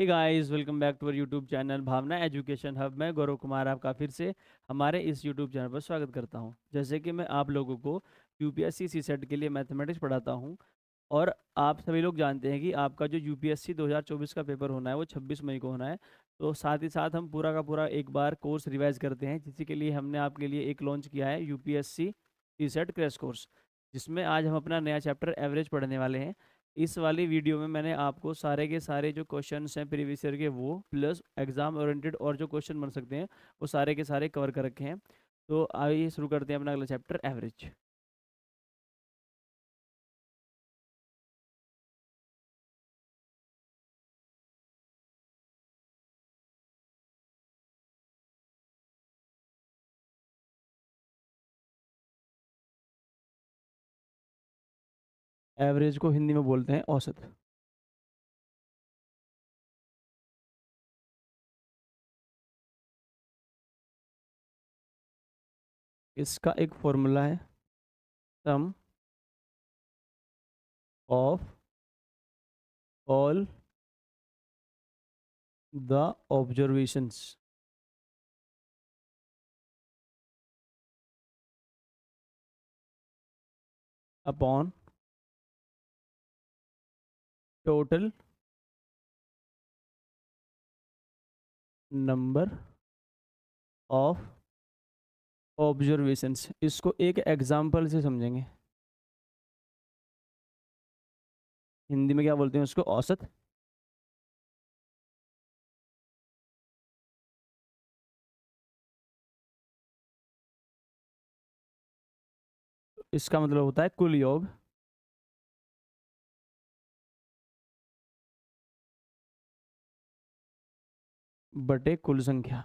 Hey guys, welcome back to our YouTube channel Bhavana education hub. मैं गौरव कुमार आपका फिर से हमारे इस यूट्यूब चैनल पर स्वागत करता हूं। जैसे कि मैं आप लोगों को यूपीएससी सीसेट के लिए मैथमेटिक्स पढ़ाता हूं, और आप सभी लोग जानते हैं कि आपका जो यूपीएससी 2024 का पेपर होना है वो 26 मई को होना है। तो साथ ही साथ हम पूरा का पूरा एक बार कोर्स रिवाइज करते हैं, जिसी के लिए हमने आपके लिए एक लॉन्च किया है यूपीएससी सीसेट क्रैश कोर्स, जिसमें आज हम अपना नया चैप्टर एवरेज पढ़ने वाले हैं। इस वाली वीडियो में मैंने आपको सारे के सारे जो क्वेश्चंस हैं प्रीवियस ईयर के, वो प्लस एग्जाम ओरिएंटेड और जो क्वेश्चन बन सकते हैं वो सारे के सारे कवर कर रखे हैं। तो आइए शुरू करते हैं अपना अगला चैप्टर एवरेज। एवरेज को हिंदी में बोलते हैं औसत। इसका एक फॉर्मूला है, sum of all the observations upon total number of observations. इसको एक एग्जाम्पल से समझेंगे। हिंदी में क्या बोलते हैं उसको? औसत। इसका मतलब होता है कुल योग बटे कुल संख्या।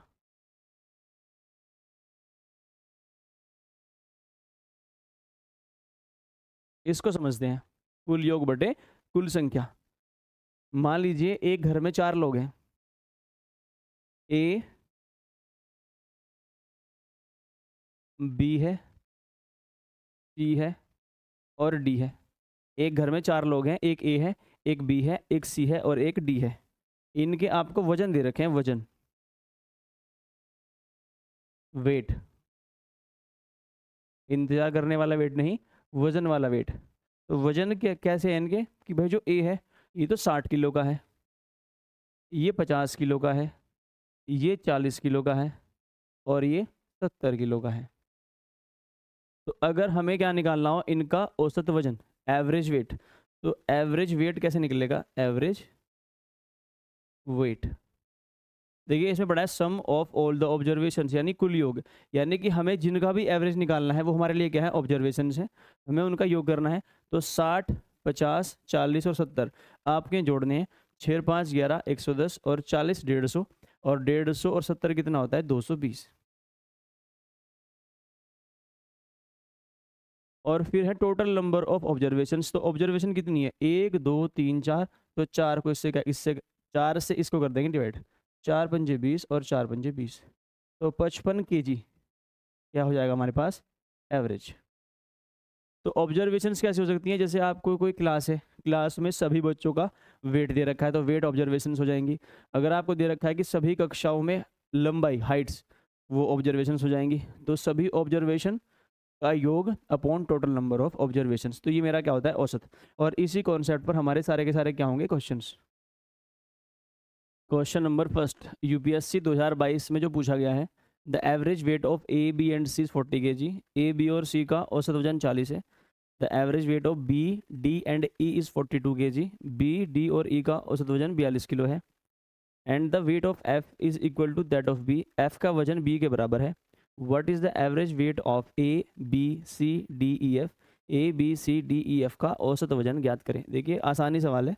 इसको समझते हैं, कुल योग बटे कुल संख्या। मान लीजिए एक घर में 4 लोग हैं। ए, बी है, सी है और डी है। एक घर में 4 लोग हैं, एक ए है, एक बी है, एक सी है और एक डी है। इनके आपको वजन दे रखे हैं, वजन, वेट। इंतजार करने वाला वेट नहीं, वजन वाला वेट। तो वजन कैसे है इनके कि भाई जो ए है ये तो 60 किलो का है, ये 50 किलो का है, ये 40 किलो का है और ये 70 किलो का है। तो अगर हमें क्या निकालना हो, इनका औसत वजन, एवरेज वेट, तो एवरेज वेट कैसे निकलेगा? एवरेज वेट, देखिए इसमें पड़ा है sum of all the observations, यानी कुल योग। यानी कि हमें जिनका भी एवरेज निकालना है वो हमारे लिए क्या है? ऑब्जर्वेशंस है, हमें उनका योग करना है। तो 60, 50, 40 और 70 आपके जोड़ने हैं। 6 5 11 110 और 40 150, और 150 और 70 कितना होता है? 220। और फिर है टोटल नंबर ऑफ ऑब्जर्वेशंस। तो ऑब्जर्वेशन कितनी है? 1 2 3 4। तो 4 को इससे क्या, इससे 4 से इसको कर देंगे डिवाइड। 4 पंजे 20 और 4 पंजे 20, तो 55 kg क्या हो जाएगा हमारे पास? एवरेज। तो ऑब्जर्वेशंस कैसे हो सकती हैं? जैसे आपको कोई क्लास है, क्लास में सभी बच्चों का वेट दे रखा है, तो वेट ऑब्जर्वेशंस हो जाएंगी। अगर आपको दे रखा है कि सभी कक्षाओं में लंबाई, हाइट्स, वो ऑब्जर्वेशंस हो जाएंगी। तो सभी ऑब्जर्वेशन का योग upon total number of observations, तो ये मेरा क्या होता है? औसत। और इसी कॉन्सेप्ट पर हमारे सारे के सारे क्या होंगे? Questions. Question number first, UPSC 2022 में जो पूछा गया है, the average weight of A B and C 40 kg। A B और सी का औसत वजन 40 है। The average weight of B D and E is 42 kg। B D और ई का औसत वजन 42 किलो है। And the weight of F is equal to that of B. F का वजन बी के बराबर है। What is the average weight of A B C D E F. A B C D E F का औसत वजन ज्ञात करें। देखिए आसानी सवाल है,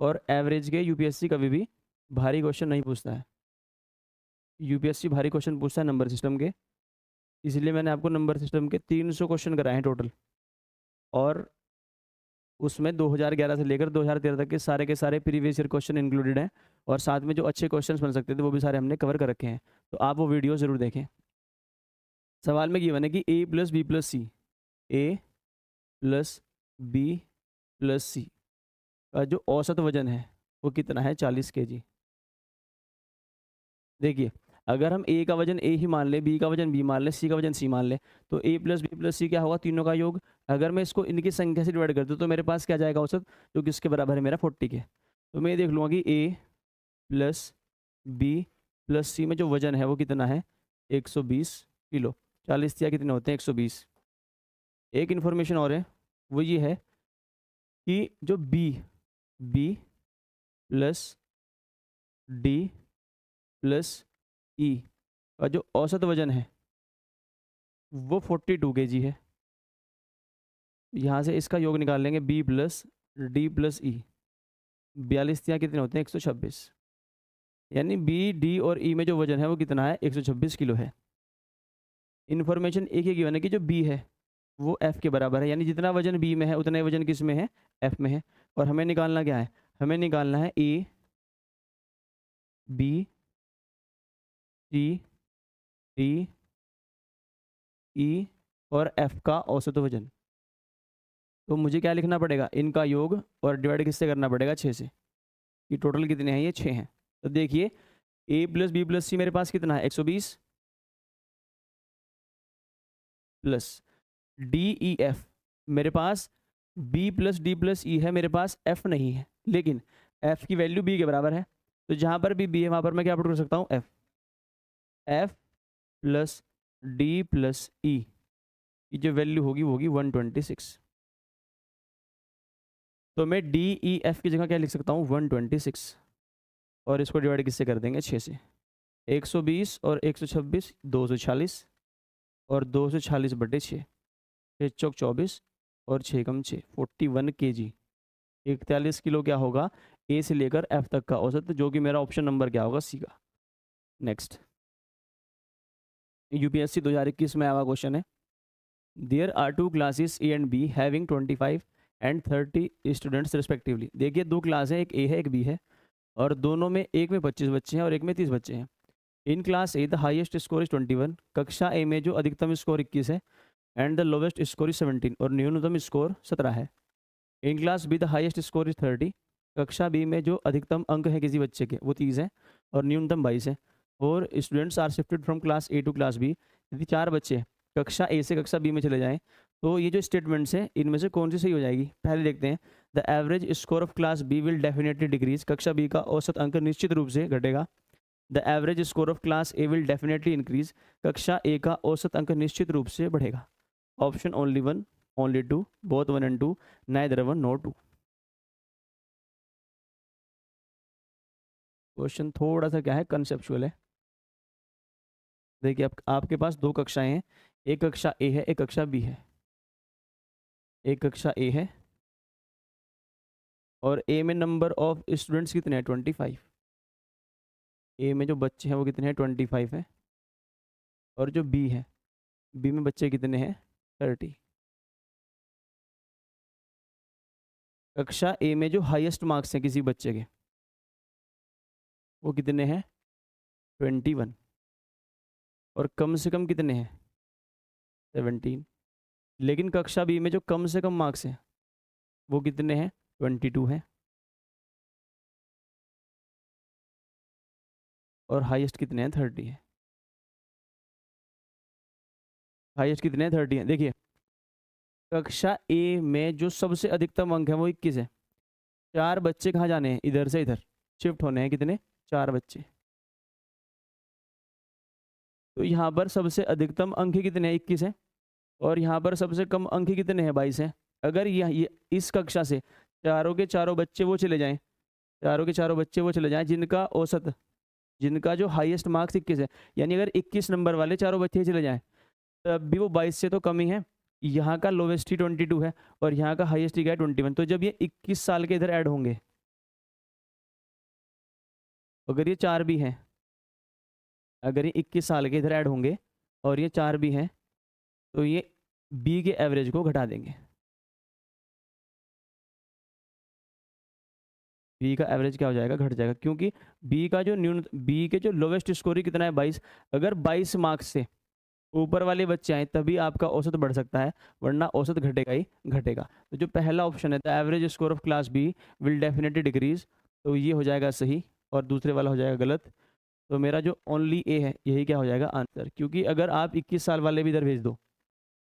और एवरेज के यूपीएससी कभी भी भारी क्वेश्चन नहीं पूछता है। यूपीएससी भारी क्वेश्चन पूछता है नंबर सिस्टम के, इसलिए मैंने आपको नंबर सिस्टम के 300 क्वेश्चन कराए हैं टोटल। और उसमें 2011 से लेकर 2013 तक के सारे प्रीवियस ईयर क्वेश्चन इंक्लूडेड हैं। और साथ में जो अच्छे क्वेश्चंस बन सकते थे वो भी सारे हमने कवर कर रखे हैं, तो आप वो वीडियो ज़रूर देखें। सवाल में गिवन है कि ए प्लस बी प्लस सी, ए प्लस बी प्लस सी का जो औसत वजन है वो कितना है, 40 kg। देखिए अगर हम ए का वजन ए ही मान ले, बी का वजन बी मान ले, सी का वजन सी मान ले, तो ए प्लस बी प्लस सी क्या होगा, तीनों का योग। अगर मैं इसको इनकी संख्या से डिवाइड कर दूँ तो मेरे पास क्या जाएगा औसत, जो कि इसके बराबर है मेरा 40 के। तो मैं ये देख लूँगा कि ए प्लस बी प्लस सी में जो वजन है वो कितना है, 120 किलो। 40 या कितने होते हैं, 120। एक इन्फॉर्मेशन और है, वो ये है कि जो बी प्लस डी प्लस ई का जो औसत वजन है वो 42 kg है। यहाँ से इसका योग निकाल लेंगे, बी प्लस डी प्लस ई, 42 या कितने होते हैं, 126। यानी बी डी और ई में जो वजन है वो कितना है, 126 किलो है। इन्फॉर्मेशन एक ही गिवन है कि जो बी है वो एफ के बराबर है, यानी जितना वजन बी में है उतना ही वजन किस में है, एफ में है। और हमें निकालना क्या है, हमें निकालना है ए बी सी डी ई और एफ का औसत वजन। तो मुझे क्या लिखना पड़ेगा, इनका योग और डिवाइड किससे करना पड़ेगा, 6 से। ये टोटल कितने हैं, ये 6 हैं। तो देखिए ए प्लस बी प्लस सी मेरे पास कितना है, 120 प्लस डी ई एफ, मेरे पास बी प्लस डी प्लस ई है, मेरे पास एफ नहीं है, लेकिन एफ की वैल्यू बी के बराबर है। तो जहाँ पर भी बी है वहाँ पर मैं क्या पुट कर सकता हूँ, F. F plus D plus E की जो वैल्यू होगी वो होगी 126। तो मैं डी ई एफ की जगह क्या लिख सकता हूँ, 126। और इसको डिवाइड किससे कर देंगे, 6 से। 120 और 126 240, और 240 बटे 6, 6 चौक 24 और 6 कम 6, 41 kg। 41 किलो क्या होगा, ए से लेकर एफ तक का औसत, जो कि मेरा ऑप्शन नंबर क्या होगा, सी का। नेक्स्ट, यूपीएससी 2021 में आया क्वेश्चन है, there are two classes A and B having 25 and 30 students respectively. देखिए दो क्लास है, एक ए है एक बी है, और दोनों में एक में 25 बच्चे हैं और एक में 30 बच्चे हैं। इन class A the highest score is 21, कक्षा ए में जो अधिकतम स्कोर 21 है, and the lowest score is 17, और न्यूनतम स्कोर 17 है। In class be the highest score is 30, कक्षा बी में जो अधिकतम अंक है किसी बच्चे के वो 30 है और न्यूनतम 22 है। और students are shifted from class A to class B, यदि 4 बच्चे कक्षा ए से कक्षा बी में चले जाएं तो ये जो स्टेटमेंट्स हैं इनमें से कौन सी सही हो जाएगी। पहले देखते हैं, the average score of class B will definitely decrease, कक्षा बी का औसत अंक निश्चित रूप से घटेगा। The average score of class A will definitely increase, कक्षा ए का औसत अंक निश्चित रूप से बढ़ेगा। Option only 1, only 2, both 1 and 2, neither 1 nor 2। Question थोड़ा सा क्या है, कंसेप्चुअल है। देखिए आपके पास दो कक्षाएं हैं, एक कक्षा ए है एक कक्षा बी है। एक कक्षा ए है और ए में नंबर ऑफ स्टूडेंट्स कितने हैं, 25। ए में जो बच्चे हैं वो कितने हैं, 25 है। और जो बी है, बी में बच्चे कितने हैं, 30। कक्षा ए में जो हाईएस्ट मार्क्स हैं किसी बच्चे के वो कितने हैं, 21, और कम से कम कितने हैं, 17। लेकिन कक्षा बी में जो कम से कम मार्क्स हैं वो कितने हैं, 22 हैं, और हाईएस्ट कितने हैं, 30 है। हाईएस्ट कितने हैं, 30 हैं। देखिए कक्षा ए में जो सबसे अधिकतम अंक है वो 21 है। 4 बच्चे कहाँ जाने हैं, इधर से इधर शिफ्ट होने हैं, कितने, 4 बच्चे। तो यहाँ पर सबसे अधिकतम अंक कितने हैं, 21 है, और यहाँ पर सबसे कम अंक कितने हैं, 22 हैं। अगर ये इस कक्षा से चारों के चारों बच्चे वो चले जाएं, चारों के चारों बच्चे वो चले जाएं जिनका औसत, जिनका जो हाईएस्ट मार्क्स 21 है, यानी अगर 21 नंबर वाले चारों बच्चे चले जाएं तब भी वो 22 से तो कम ही है। यहाँ का लोवेस्ट ही 22 है और यहाँ का हाईएस्ट ही क्या है, 21। तो जब ये 21 साल के इधर ऐड होंगे, अगर ये 4 भी हैं, अगर ये 21 साल के इधर ऐड होंगे और ये 4 भी हैं, तो ये बी के एवरेज को घटा देंगे। बी का एवरेज क्या हो जाएगा, घट जाएगा, क्योंकि बी का जो बी के जो लोवेस्ट स्कोर ही कितना है, 22। अगर 22 मार्क्स से ऊपर वाले बच्चे आए तभी आपका औसत बढ़ सकता है, वरना औसत घटेगा ही घटेगा। तो जो पहला ऑप्शन है, the average score of class B will definitely decrease, तो ये हो जाएगा सही और दूसरे वाला हो जाएगा गलत। तो मेरा जो ओनली ए है यही क्या हो जाएगा आंसर, क्योंकि अगर आप 21 साल वाले भी इधर भेज दो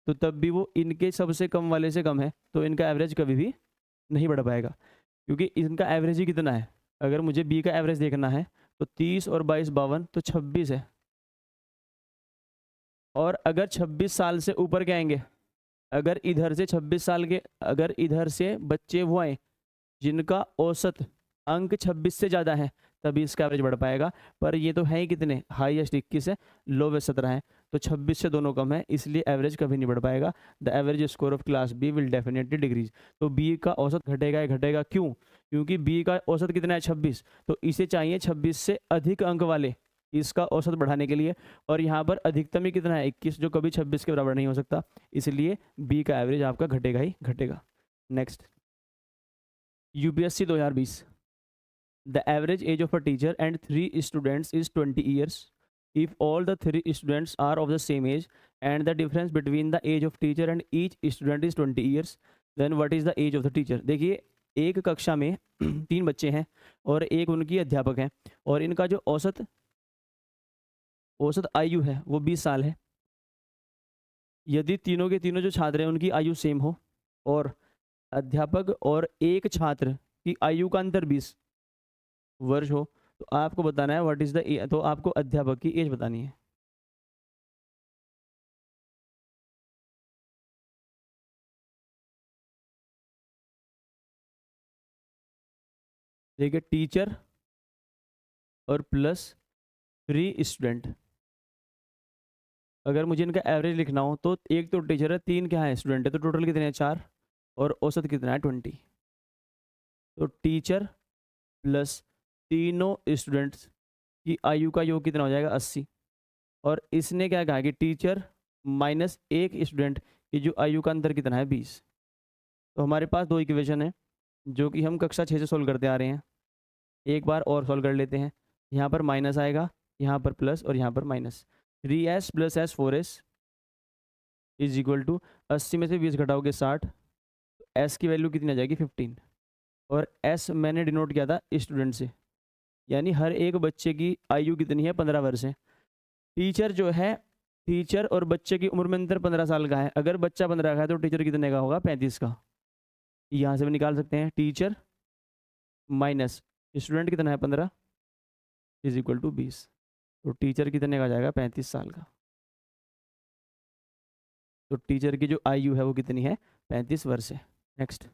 तो तब भी वो इनके सबसे कम वाले से कम है, तो इनका एवरेज कभी भी नहीं बढ़ पाएगा, क्योंकि इनका एवरेज ही कितना है। अगर मुझे बी का एवरेज देखना है तो 30 और 22 52 तो 26 है। और अगर 26 साल से ऊपर के आएंगे, अगर इधर से 26 साल के, अगर इधर से बच्चे वो आए जिनका औसत अंक 26 से ज़्यादा है, तभी इसका एवरेज बढ़ पाएगा। पर ये तो है ही कितने, हाईएस्ट 21 है, लोवेस्ट 17 है, तो 26 से दोनों कम है, इसलिए एवरेज कभी नहीं बढ़ पाएगा। The average score of class B will definitely decrease. तो बी का औसत घटेगा ही घटेगा, क्यों? क्योंकि बी का औसत कितना है 26, तो इसे चाहिए 26 से अधिक अंक वाले इसका औसत बढ़ाने के लिए, और यहाँ पर अधिकतम ही कितना है 21, जो कभी 26 के बराबर नहीं हो सकता, इसलिए बी का एवरेज आपका घटेगा ही घटेगा। Next, UPSC 2020, the average age of a teacher and 3 students is 20 years. If all the 3 students are of the same age and the difference between the age of teacher and each student is 20 years, then what is the age of the teacher? देखिए, एक कक्षा में 3 बच्चे हैं और एक उनकी अध्यापक है, और इनका जो औसत आयु है वो 20 साल है। यदि तीनों के तीनों जो छात्र हैं उनकी आयु सेम हो, और अध्यापक और एक छात्र की आयु का अंतर 20 वर्ष हो, तो आपको बताना है व्हाट इज द, तो आपको अध्यापक की एज बतानी है। देखिए, टीचर और प्लस 3 स्टूडेंट, अगर मुझे इनका एवरेज लिखना हो तो एक तो टीचर है, 3 क्या है स्टूडेंट है, तो टोटल कितने हैं 4, और औसत कितना है 20। तो टीचर प्लस तीनों स्टूडेंट्स की आयु का योग कितना हो जाएगा 80, और इसने क्या कहा कि टीचर माइनस एक स्टूडेंट की जो आयु का अंतर कितना है 20। तो हमारे पास 2 इक्वेशन है जो कि हम कक्षा 6 से सोल्व करते आ रहे हैं, एक बार और सोल्व कर लेते हैं। यहाँ पर माइनस आएगा, यहाँ पर प्लस और यहाँ पर minus. 3s plus S 4s is equal to 80 में से 20 घटाओगे 60, एस की वैल्यू कितनी आ जाएगी 15, और एस मैंने डिनोट किया था स्टूडेंट से, यानी हर एक बच्चे की आयु कितनी है 15 वर्ष है। टीचर जो है, टीचर और बच्चे की उम्र में अंतर 15 साल का है, अगर बच्चा 15 का है तो टीचर कितने का होगा 35 का। यहाँ से भी निकाल सकते हैं, टीचर माइनस स्टूडेंट कितना है 15 इज इक्वल टू 20, तो टीचर कितने का जाएगा 35 साल का। तो टीचर की जो आयु है वो कितनी है 35 वर्ष है। Next,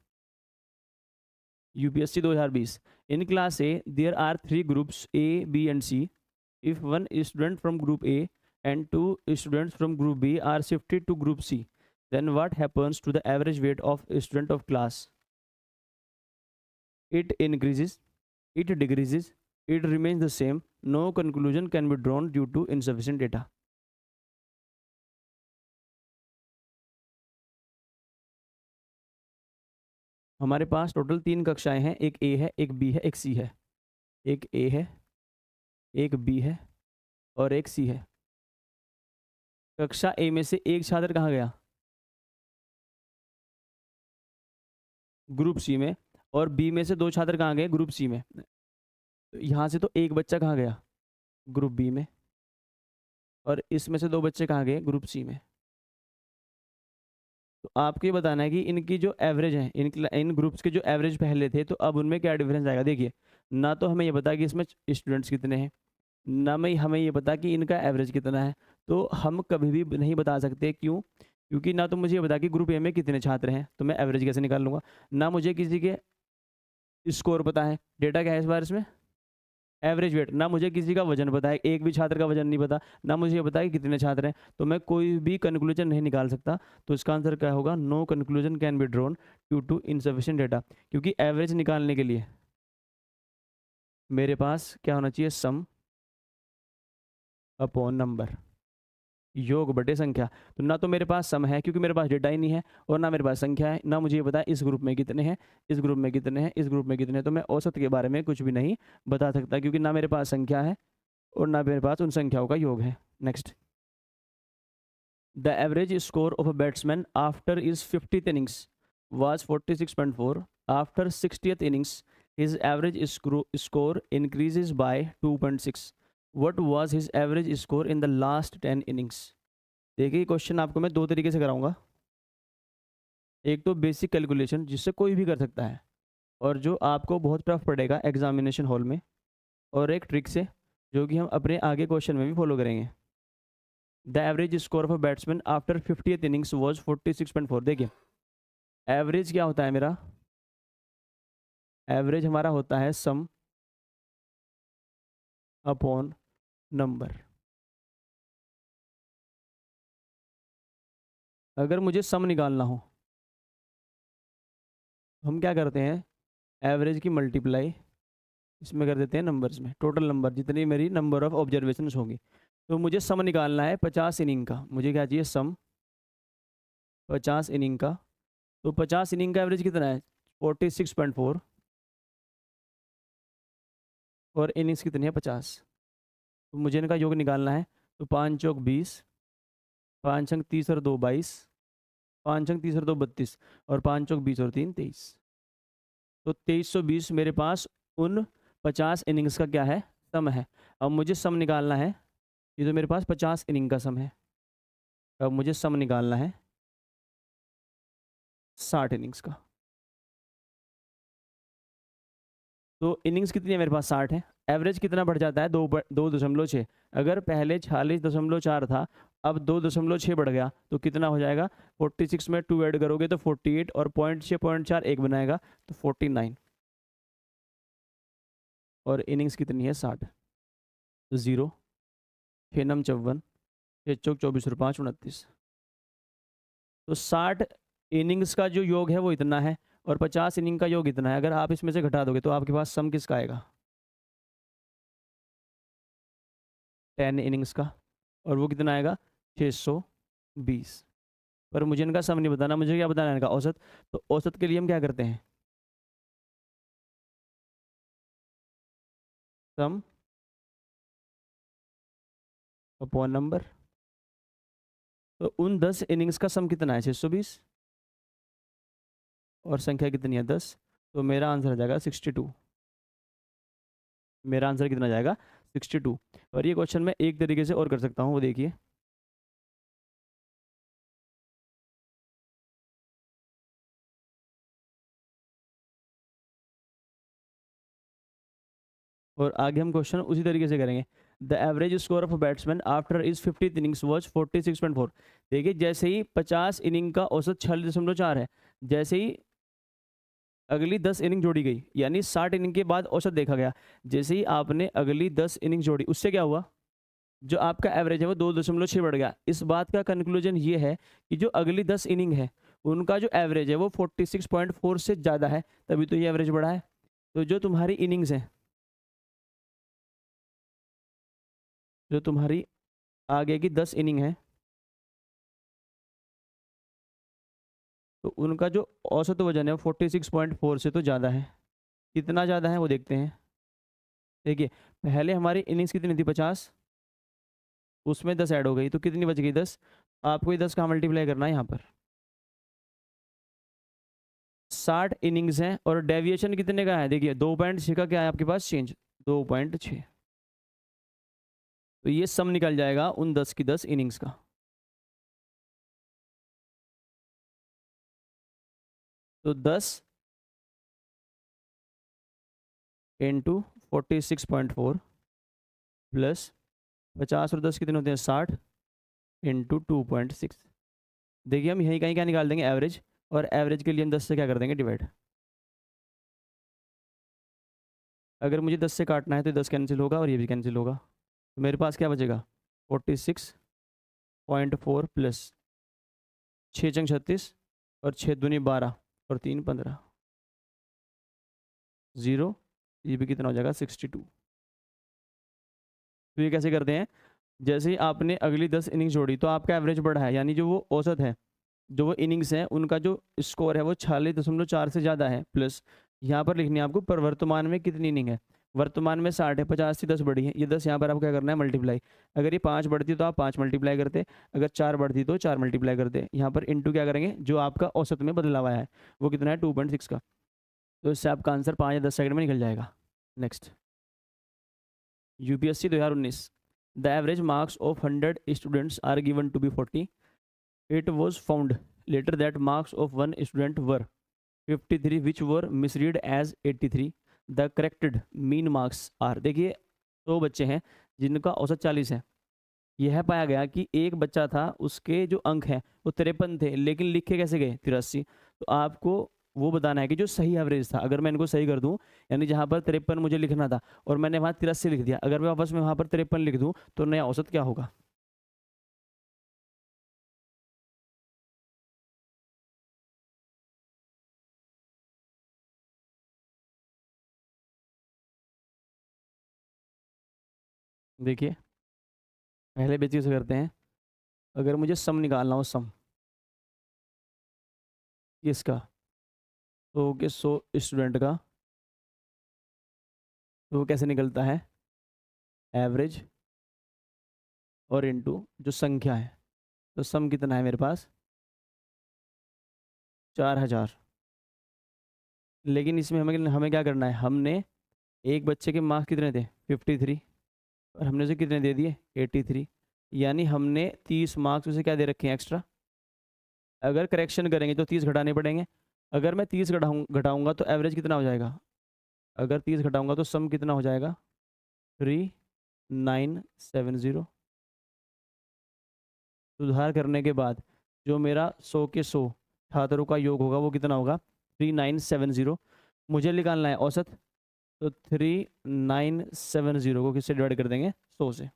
UPSC 2020, in class A there are 3 groups A B and C. If 1 student from group A and 2 students from group B are shifted to group C, then what happens to the average weight of a student of class? It increases, it decreases, it remains the same. No conclusion can be drawn due to insufficient data. हमारे पास total 3 कक्षाएं हैं, एक ए है, एक B है, एक सी है। एक ए है, एक बी है और एक सी है। कक्षा ए में से एक छात्र कहाँ गया? ग्रुप सी में। और बी में से 2 छात्र कहाँ गए? ग्रुप सी में। यहाँ से तो एक बच्चा कहाँ गया? ग्रुप बी में। और इसमें से 2 बच्चे कहाँ गए? ग्रुप सी में। तो आपको ये बताना है कि इनकी जो एवरेज है, इन ग्रुप्स के जो एवरेज पहले थे, तो अब उनमें क्या डिफरेंस आएगा। देखिए, ना तो हमें ये पता कि इसमें स्टूडेंट्स कितने हैं, ना मैं हमें ये पता कि इनका एवरेज कितना है। तो हम कभी भी नहीं बता सकते, क्यों? क्योंकि ना तो मुझे ये पता कि ग्रुप ए में कितने छात्र हैं, तो मैं एवरेज कैसे निकाल लूँगा। ना मुझे किसी के स्कोर पता है, डेटा क्या है इस बार इसमें एवरेज वेट। ना मुझे किसी का वजन पता है, एक भी छात्र का वजन नहीं पता। ना मुझे ये पता है कि कितने छात्र हैं, तो मैं कोई भी कंक्लूजन नहीं निकाल सकता। तो इसका आंसर क्या होगा? No conclusion can be drawn due to insufficient data. क्योंकि एवरेज निकालने के लिए मेरे पास क्या होना चाहिए? सम अपॉन नंबर, योग बटे संख्या। तो ना तो मेरे पास सम है क्योंकि मेरे पास डेटा ही नहीं है, और ना मेरे पास संख्या है। ना मुझे ये पता है इस ग्रुप में कितने हैं, इस ग्रुप में कितने हैं, इस ग्रुप में कितने हैं। तो मैं औसत के बारे में कुछ भी नहीं बता सकता, क्योंकि ना मेरे पास संख्या है और ना मेरे पास उन संख्याओं का योग है। Next, the average score of a batsman after is 50th innings was 46.4. After 60th innings his average score increases by 2.6. What was his average score in the last 10 innings? देखिए क्वेश्चन आपको मैं दो तरीके से कराऊंगा। एक तो बेसिक कैलकुलेशन जिससे कोई भी कर सकता है और जो आपको बहुत टफ पड़ेगा एग्जामिनेशन हॉल में, और एक ट्रिक से जो कि हम अपने आगे क्वेश्चन में भी फॉलो करेंगे। The average score of a batsman after 50th innings was 46.4। देखिए एवरेज क्या होता है मेरा, एवरेज हमारा होता है सम अपॉन नंबर। अगर मुझे सम निकालना हो हम क्या करते हैं, एवरेज की मल्टीप्लाई इसमें कर देते हैं नंबर्स में, टोटल नंबर जितनी मेरी नंबर ऑफ ऑब्जर्वेशंस होंगी। तो मुझे सम निकालना है 50 इनिंग का, मुझे क्या चाहिए सम 50 इनिंग का। तो 50 इनिंग का एवरेज कितना है 46.4 और इनिंग्स कितनी है 50। तो मुझे इनका योग निकालना है। तो 5 चौक 20, 5 अंक 30 और 2 22, 5 अंक 30 और 2 32 और 5 चौक 20 और 3 23। तो 2320 मेरे पास उन 50 इनिंग्स का क्या है सम है। अब मुझे सम निकालना है, ये तो मेरे पास 50 इनिंग का सम है। अब मुझे सम निकालना है 60 इनिंग्स का। तो इनिंग्स कितनी है मेरे पास 60 है। एवरेज कितना बढ़ जाता है 2.6। अगर पहले 46.4 था अब 2.6 बढ़ गया तो कितना हो जाएगा 46 में 2 ऐड करोगे तो 48 और 0.6 1 बनाएगा तो 49 और इनिंग्स कितनी है 60। तो 0 6 नम 54 6 चौक 24 और 5 29। तो 60 इनिंग्स का जो योग है वो इतना है और 50 इनिंग का योग इतना है। अगर आप इसमें से घटा दोगे तो आपके पास सम किसका आएगा 10 इनिंग्स का, और वो कितना आएगा 620। पर मुझे इनका सम नहीं बताना, मुझे क्या बताना है इनका औसत। तो औसत के लिए हम क्या करते हैं सम अपॉन नंबर। तो उन 10 इनिंग्स का सम कितना है 620 और संख्या कितनी है 10। तो मेरा आंसर आ जाएगा 62। मेरा आंसर कितना जाएगा 62। और ये क्वेश्चन मैं एक तरीके से और कर सकता हूँ, वो देखिए और आगे हम क्वेश्चन उसी तरीके से करेंगे। The average score of batsman after is 50th innings was 46.4। देखिए जैसे ही 50 इनिंग का औसत 46.4 है, जैसे ही अगली 10 इनिंग जोड़ी गई यानी 60 इनिंग के बाद औसत देखा गया, जैसे ही आपने अगली 10 इनिंग जोड़ी उससे क्या हुआ जो आपका एवरेज है वो 2.6 बढ़ गया। इस बात का कंक्लूजन ये है कि जो अगली 10 इनिंग है उनका जो एवरेज है वो 46.4 से ज़्यादा है, तभी तो ये एवरेज बढ़ा है। तो जो तुम्हारी इनिंग्स है, जो तुम्हारी आगे की 10 इनिंग है तो उनका जो औसत वजन है वो 46.4 से तो ज़्यादा है। कितना ज़्यादा है वो देखते हैं। देखिए पहले हमारी इनिंग्स कितनी थी 50, उसमें 10 ऐड हो गई तो कितनी बच गई 10। आपको ये 10 का मल्टीप्लाई करना है यहाँ पर। 60 इनिंग्स हैं और डेविएशन कितने का है देखिए 2.6 का क्या है आपके पास चेंज 2.6। तो ये सम निकल जाएगा उन 10 की 10 इनिंग्स का। तो 10 इंटू 46.4 प्लस 50 और 10 कितने होते हैं 60 इंटू 2.6। देखिए हम यहीं कहीं क्या निकाल देंगे एवरेज, और एवरेज के लिए हम 10 से क्या कर देंगे डिवाइड। अगर मुझे 10 से काटना है तो 10 कैंसिल होगा और ये भी कैंसिल होगा। तो मेरे पास क्या बचेगा 46.4 प्लस 6 चंग 36 और 6 दूनी 12 और 3 15 0। ये भी कितना हो जाएगा 62। तो ये कैसे करते हैं, जैसे ही आपने अगली 10 इनिंग्स जोड़ी तो आपका एवरेज बढ़ा है, यानी जो वो औसत है जो वो इनिंग्स हैं उनका जो स्कोर है वो 46.4 से ज़्यादा है, प्लस यहाँ पर लिखनी है आपको पर वर्तमान में कितनी इनिंग है। वर्तमान में 60 है, 50 से 10 बढ़ी है, ये 10 यहाँ पर आपको क्या करना है मल्टीप्लाई। अगर ये 5 बढ़ती तो आप 5 मल्टीप्लाई करते, अगर 4 बढ़ती तो 4 मल्टीप्लाई करते। यहाँ पर इंटू क्या करेंगे, जो आपका औसत में बदलाव आया है वो कितना है 2.6 का, तो इससे आपका आंसर 5 या 10 सेकंड में निकल जाएगा। Next, UPSC 2019, the average marks of 100 students are given to be 40, it was found later that marks of one student were 53 which were misread as 83, the corrected mean marks are. देखिए 100 बच्चे हैं जिनका औसत 40 है, यह पाया गया कि एक बच्चा था उसके जो अंक हैं वो 53 थे, लेकिन लिखे कैसे गए 83। तो आपको वो बताना है कि जो सही एवरेज था, अगर मैं इनको सही कर दूं, यानी जहां पर 53 मुझे लिखना था और मैंने वहां 83 लिख दिया, अगर मैं वापस में वहां पर 53 लिख दूं तो नया औसत क्या होगा। देखिए पहले बेसिक से करते हैं। अगर मुझे सम निकालना हो, सम किसका, तो कि 100 स्टूडेंट का, तो वो कैसे निकलता है, एवरेज और इनटू जो संख्या है, तो सम कितना है मेरे पास 4000। लेकिन इसमें हमें हमें क्या करना है, हमने एक बच्चे के मार्क्स कितने थे 53 और हमने उसे कितने दे दिए 83, यानी हमने 30 मार्क्स उसे क्या दे रखे हैं एक्स्ट्रा। अगर करेक्शन करेंगे तो 30 घटाने पड़ेंगे, अगर मैं 30 घटाऊंगा तो एवरेज कितना हो जाएगा, अगर 30 घटाऊंगा तो सम कितना हो जाएगा 3970। सुधार करने के बाद जो मेरा 100 के 100 छात्रों का योग होगा वो कितना होगा 3970। मुझे निकालना है औसत, तो 3970 को किससे डिवाइड कर देंगे 100 से,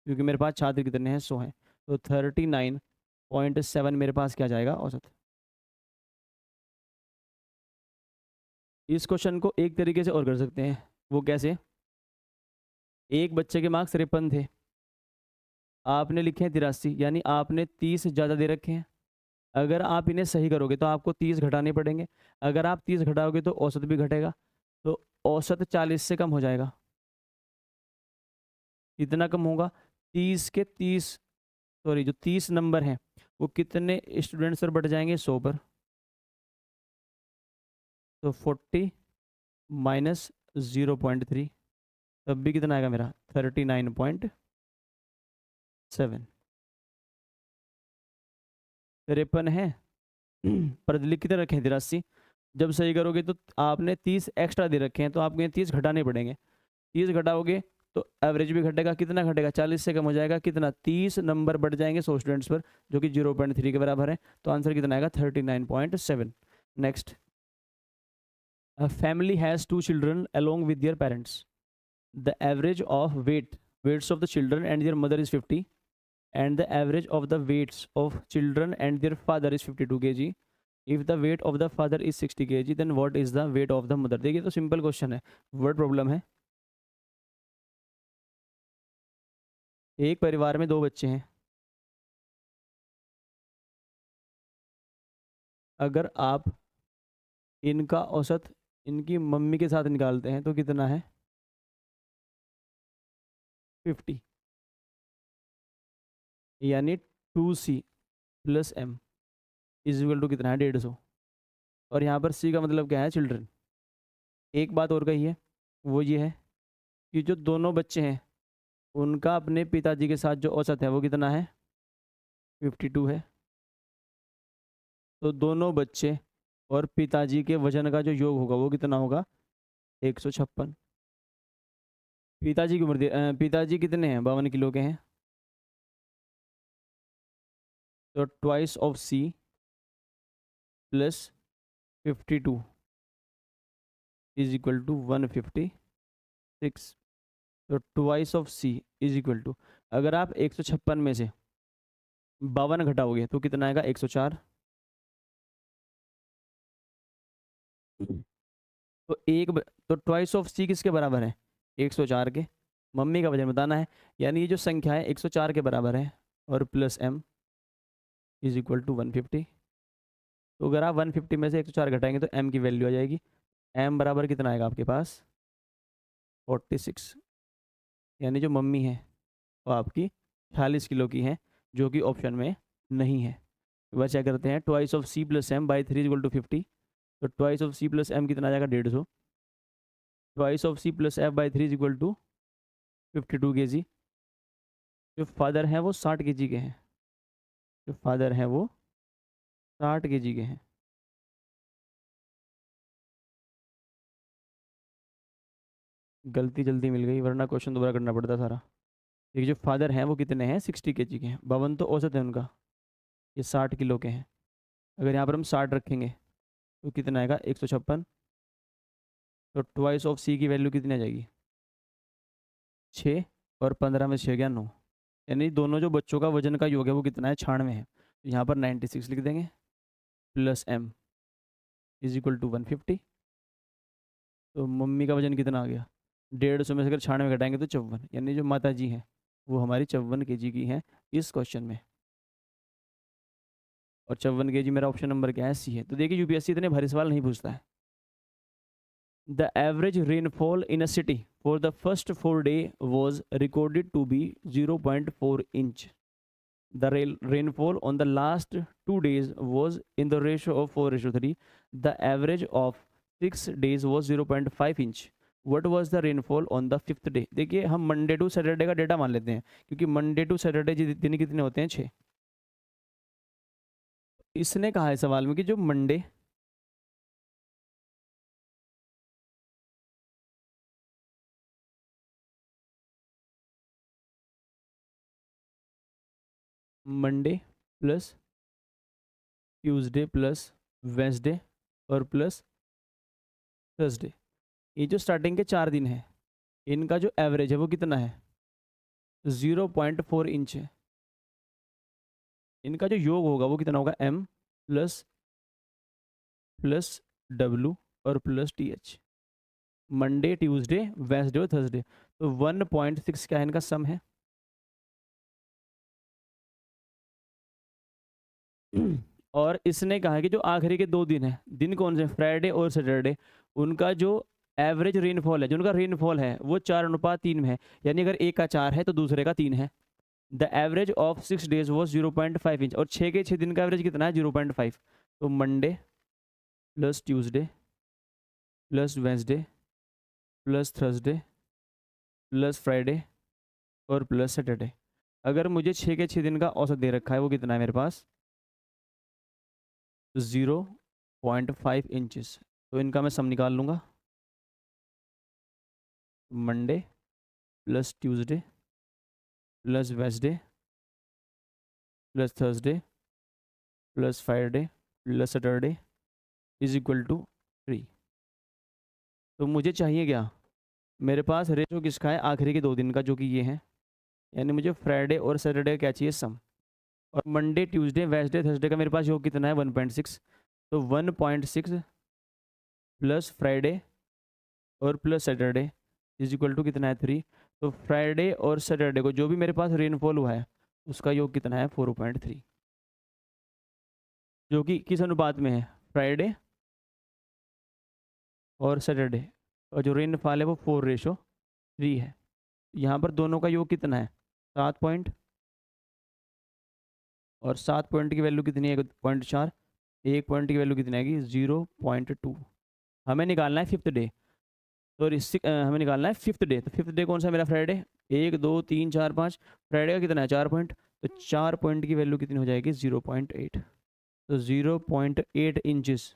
क्योंकि मेरे पास छात्र कितने हैं 100 हैं, तो 39.7 मेरे पास क्या जाएगा औसत। इस क्वेश्चन को एक तरीके से और कर सकते हैं, वो कैसे, एक बच्चे के मार्क्स 53 थे, आपने लिखे हैं 83, यानी आपने 30 ज़्यादा दे रखे हैं। अगर आप इन्हें सही करोगे तो आपको 30 घटाने पड़ेंगे, अगर आप 30 घटाओगे तो औसत भी घटेगा, तो औसत 40 से कम हो जाएगा। कितना कम होगा, 30 के 30, सॉरी जो 30 नंबर हैं वो कितने स्टूडेंट्स पर बढ़ जाएंगे 100 पर, तो 40 माइनस 0.3, तब भी कितना आएगा मेरा 39.7। 53 है पर लिख कितने रखे हैं 83, जब सही करोगे तो आपने 30 एक्स्ट्रा दे रखे हैं तो आपको ये 30 घटाने पड़ेंगे, 30 घटाओगे तो एवरेज भी घटेगा, कितना घटेगा 40 से कम हो जाएगा, कितना 30 नंबर बढ़ जाएंगे 100 स्टूडेंट्स पर, जो कि 0.3 के बराबर है, तो आंसर कितना आएगा 39.7। Next, a family has 2 children along with their parents, the average of weights of the children and their mother is 50 and the average of the weights of children and their father is 52 kg, if the weight of the father is 60 kg then what is the weight of the mother। देखिए तो simple question है, word problem है। एक परिवार में 2 बच्चे हैं, अगर आप इनका औसत इनकी मम्मी के साथ निकालते हैं तो कितना है 50, यानी 2c plus m is equal to कितना है 150, और यहाँ पर c का मतलब क्या है चिल्ड्रन। एक बात और कही है, वो ये है कि जो दोनों बच्चे हैं उनका अपने पिताजी के साथ जो औसत है वो कितना है 52 है, तो दोनों बच्चे और पिताजी के वजन का जो योग होगा वो कितना होगा 156। पिताजी की उम्र पिताजी कितने हैं 52 किलो के हैं, तो twice of C plus 52 is equal to 156, तो twice of C is equal to, अगर आप 156 में से 52 घटाओगे तो कितना आएगा 104, तो तो ट्वाइस ऑफ सी किसके बराबर है 104 के, मम्मी का वजन बताना है, यानी ये जो संख्या है 104 के बराबर है, और plus m is equal to 150, तो अगर आप 150 में से 104 घटाएंगे तो m की वैल्यू आ जाएगी, m बराबर कितना आएगा आपके पास 46, यानी जो मम्मी है वो आपकी 46 किलो की है, जो कि ऑप्शन में नहीं है। वह क्या करते हैं, twice of C plus M by 3 equal to 50। तो twice of C plus M कितना आ जाएगा, 150। Twice of C plus F by 3 equal to 52 kg। जो फादर हैं वो 60 kg के हैं, जो फादर हैं वो 60 kg के हैं। गलती जल्दी मिल गई, वरना क्वेश्चन दोबारा करना पड़ता सारा। देखिए जो फादर हैं वो कितने हैं, 60 kg के हैं। 52 तो औसत है उनका, ये 60 किलो के हैं। अगर यहाँ पर हम 60 रखेंगे तो कितना आएगा, 156। तो ट्वाइस ऑफ सी की वैल्यू कितनी आ जाएगी, 6, और 15 में 6 गया 9। यानी दोनों जो बच्चों का वजन का योग है वो कितना है, 96 है। तो यहाँ पर 96 लिख देंगे, plus M is equal to 150। तो मम्मी का वजन कितना आ गया, 150 में से अगर 96 घटाएंगे तो 54, यानी जो माता जी हैं वो हमारी 54 kg की हैं इस क्वेश्चन में। और 54 kg मेरा ऑप्शन नंबर क्या है, सी है। तो देखिए यूपीएससी इतने भारी सवाल नहीं पूछता है। The average rainfall in a city for the first 4 day was recorded to be 0.4 inch. The rainfall on the last 2 days was in the ratio of 4:3. The average of 6 days was 0.5 inch. What was the rainfall on the 5th day? देखिए हम Monday to Saturday का data मान लेते हैं, क्योंकि Monday to Saturday दिन कितने होते हैं, 6। इसने कहा है सवाल में कि जो Monday plus Tuesday plus Wednesday और प्लस थर्सडे, ये जो स्टार्टिंग के 4 दिन है इनका जो एवरेज है वो कितना है, 0.4 इंच है। इनका जो योग होगा वो कितना होगा, m प्लस w और plus th। Monday Tuesday Wednesday और थर्सडे, तो 1.6 क्या है इनका सम है। और इसने कहा है कि जो आखिरी के 2 दिन है, दिन कौन से, फ्राइडे और सैटरडे, उनका जो एवरेज रेनफॉल है, जो उनका रेनफॉल है वो 4:3 में है। यानी अगर एक का 4 है तो दूसरे का 3 है। The average of 6 days was 0.5 inch, और 6 के 6 दिन का एवरेज कितना है, 0.5। तो Monday plus Tuesday plus Wednesday plus Thursday plus Friday और प्लस सैटरडे। अगर मुझे 6 के 6 दिन का औसत दे रखा है वो कितना है मेरे पास, 0.5 इंचेस। तो इनका मैं सम निकाल लूँगा, Monday plus Tuesday plus Wednesday plus Thursday plus Friday plus Saturday is equal to 3। तो मुझे चाहिए क्या, मेरे पास रेशो किसका है, आखिरी के 2 दिन का, जो कि ये है। यानी मुझे फ्राइडे और सैटरडे क्या चाहिए, सम। और मंडे ट्यूसडे वेंसडे थर्सडे का मेरे पास योग कितना है, 1.6। तो 1.6 प्लस फ्राइडे और plus Saturday is equal to कितना है, 3। तो फ्राइडे और सैटरडे को जो भी मेरे पास रेनफॉल हुआ है उसका योग कितना है, 4.3, जो कि किस अनुपात में है, फ्राइडे और सैटरडे, और जो रेनफॉल है वो 4:3 है। यहाँ पर दोनों का योग कितना है, 7 पॉइंट, और 7 पॉइंट की वैल्यू कितनी है, 0.4। 1 पॉइंट की वैल्यू कितनी आएगी, 0.2। हमें निकालना है 5th डे, तो हमें निकालना है 5th डे। तो 5th डे कौन सा है मेरा, फ्राइडे। 1 2 3 4 5, फ्राइडे का कितना है, 4 पॉइंट। तो 4 पॉइंट की वैल्यू कितनी हो जाएगी, 0.8। तो 0.8 इंचेस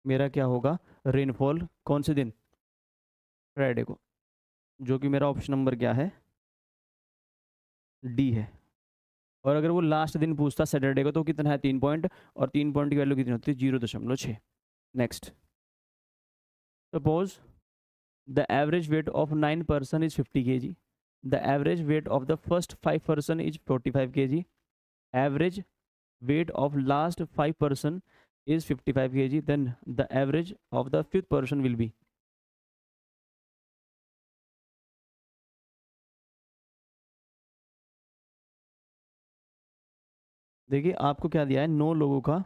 मेरा क्या होगा, रेनफॉल कौन से दिन, फ्राइडे को, जो कि मेरा ऑप्शन नंबर क्या है, डी है। और अगर वो लास्ट दिन पूछता सैटरडे को तो कितना है, 3 पॉइंट, और 3 पॉइंट की वैल्यू कितनी होती है, 0.6। Next, suppose the average weight of 9 person is 50 kg। The average weight of the first 5 person is 45 kg। Average weight of last 5 person is 55 kg, then the average of the 5th person will be। देखिए आपको क्या दिया है, 9 लोगों का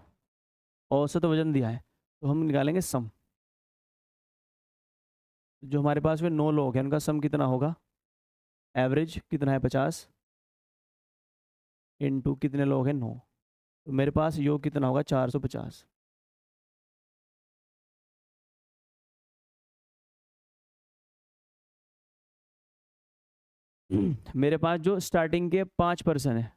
औसत वजन दिया है, तो हम निकालेंगे सम। जो हमारे पास में 9 लोग हैं उनका सम कितना होगा, एवरेज कितना है 50 इंटू कितने लोग हैं 9, तो मेरे पास योग कितना होगा 450। मेरे पास जो स्टार्टिंग के 5 पर्सन है,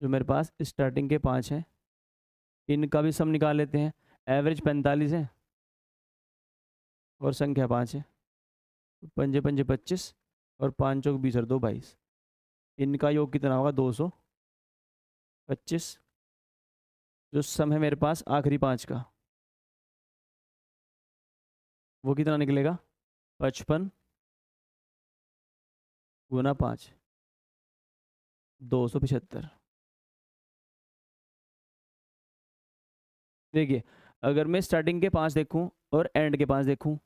जो मेरे पास स्टार्टिंग के 5 हैं, इनका भी सम निकाल लेते हैं। एवरेज 45 है और संख्या 5 है, पंजे पंजे 25 और 5 चौक 20 और 2 22। इनका योग कितना होगा 225। जो सम है मेरे पास आखिरी 5 का, वो कितना निकलेगा 55 गुना 5, 275। देखिए, अगर मैं स्टार्टिंग के 5 देखूं और एंड के 5 देखूं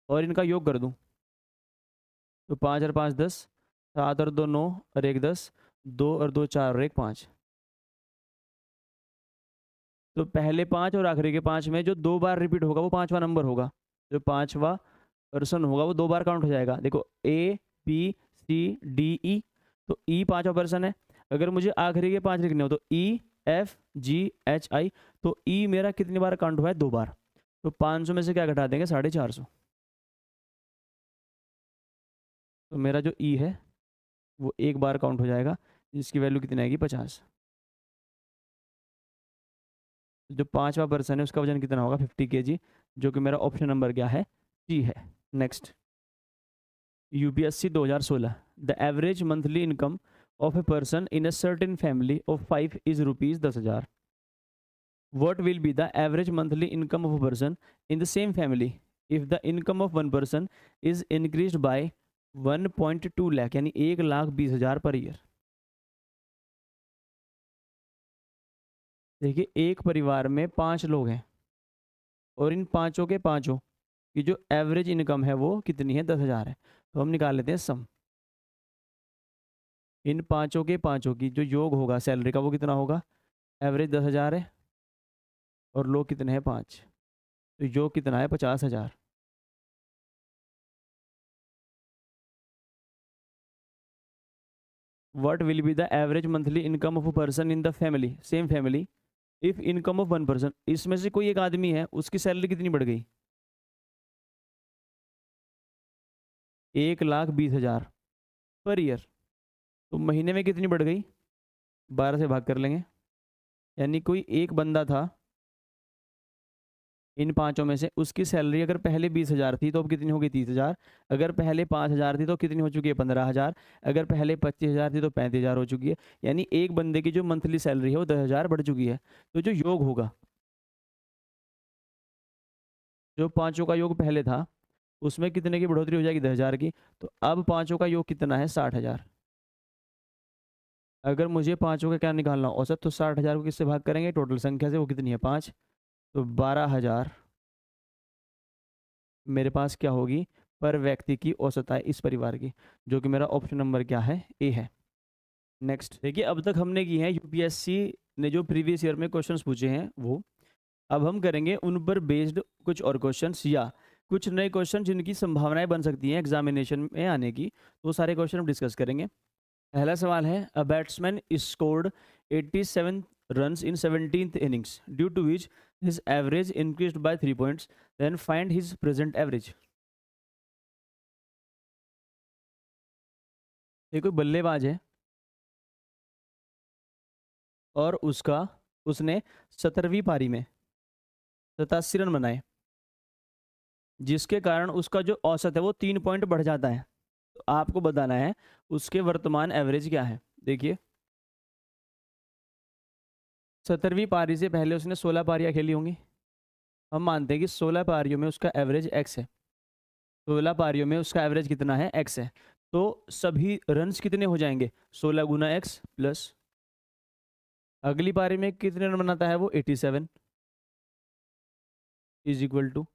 और इनका योग कर दूं, तो 5 और 5 10, 7 और 2 9 और 1 10, 2 और 2 4 और 1 5। तो पहले 5 और आखिरी के 5 में जो 2 बार रिपीट होगा वो 5वां नंबर होगा। जो 5वां पर्सन होगा वो 2 बार काउंट हो जाएगा। देखो ए बी सी डी ई, तो ई 5वां पर्सन है। अगर मुझे आखिरी के 5 लिखने हो तो ई एफ जी एच आई, तो ई मेरा कितनी बार काउंट हुआ है 2 बार। तो 500 में से क्या घटा देंगे 450। तो मेरा जो ई है वो 1 बार काउंट हो जाएगा, जिसकी वैल्यू कितनी आएगी 50। जो 5वां पर्सन है उसका वजन कितना होगा 50 kg, जो कि मेरा ऑप्शन नंबर क्या है सी है। Next, UPSC 2016, the average monthly income of a person in a certain family of 5 is rupees 10,000। What will be the average monthly income of a person in the same family if the income of one person is increased by 1.2 lakh, यानी 1,20,000 per year. देखिए, एक परिवार में 5 लोग हैं और इन पांचों के पांचों की जो एवरेज इनकम है वो कितनी है 10,000 है। तो हम निकाल लेते हैं सम। इन पांचों के पांचों की जो योग होगा सैलरी का वो कितना होगा, एवरेज 10,000 है और लोग कितने हैं 5, तो योग कितना है 50,000। What will be the average monthly income of a person in the family, same family, if income of one person, इसमें से कोई एक आदमी है उसकी सैलरी कितनी बढ़ गई 1,20,000 पर ईयर, तो महीने में कितनी बढ़ गई 12 से भाग कर लेंगे। यानी कोई एक बंदा था इन पांचों में से, उसकी सैलरी अगर पहले 20,000 थी तो अब कितनी होगी 30,000। अगर पहले 5,000 थी तो कितनी हो चुकी है 15,000। अगर पहले 25,000 थी तो 35,000 हो चुकी है। यानी एक बंदे की जो मंथली सैलरी है वो 10,000 बढ़ चुकी है। तो जो योग होगा, जो पांचों का योग पहले था उसमें कितने की बढ़ोतरी हो जाएगी 10,000 की। तो अब पांचों का योग कितना है 60,000। अगर मुझे पांचों का क्या निकालना औसत, तो 60,000 को किससे भाग करेंगे टोटल संख्या से, वो कितनी है 5, तो 12,000 मेरे पास क्या होगी पर व्यक्ति की औसत आय इस परिवार की, जो कि मेरा ऑप्शन नंबर क्या है ए है। नेक्स्ट देखिए, अब तक हमने की है यूपीएससी ने जो प्रीवियस ईयर में क्वेश्चंस पूछे हैं वो। अब हम करेंगे उन पर बेस्ड कुछ और क्वेश्चंस या कुछ नए क्वेश्चन जिनकी संभावनाएं बन सकती हैं एग्जामिनेशन में आने की, तो सारे क्वेश्चन हम डिस्कस करेंगे। पहला सवाल है, a batsman scored 87 runs in 17th innings due to which his average increased by 3 points, then find his present average। ये कोई बल्लेबाज है और उसने 17वीं पारी में 87 रन बनाए, जिसके कारण उसका जो औसत है वो 3 पॉइंट बढ़ जाता है। तो आपको बताना है उसके वर्तमान एवरेज क्या है। देखिए, 17वीं पारी से पहले उसने 16 पारियां खेली होंगी। हम मानते हैं कि 16 पारियों में उसका एवरेज एक्स है। 16 पारियों में उसका एवरेज कितना है एक्स है। तो सभी रन्स कितने हो जाएंगे 16 गुना एक्स प्लस अगली पारी में कितने रन बनाता है वो 87 इज इक्वल टू,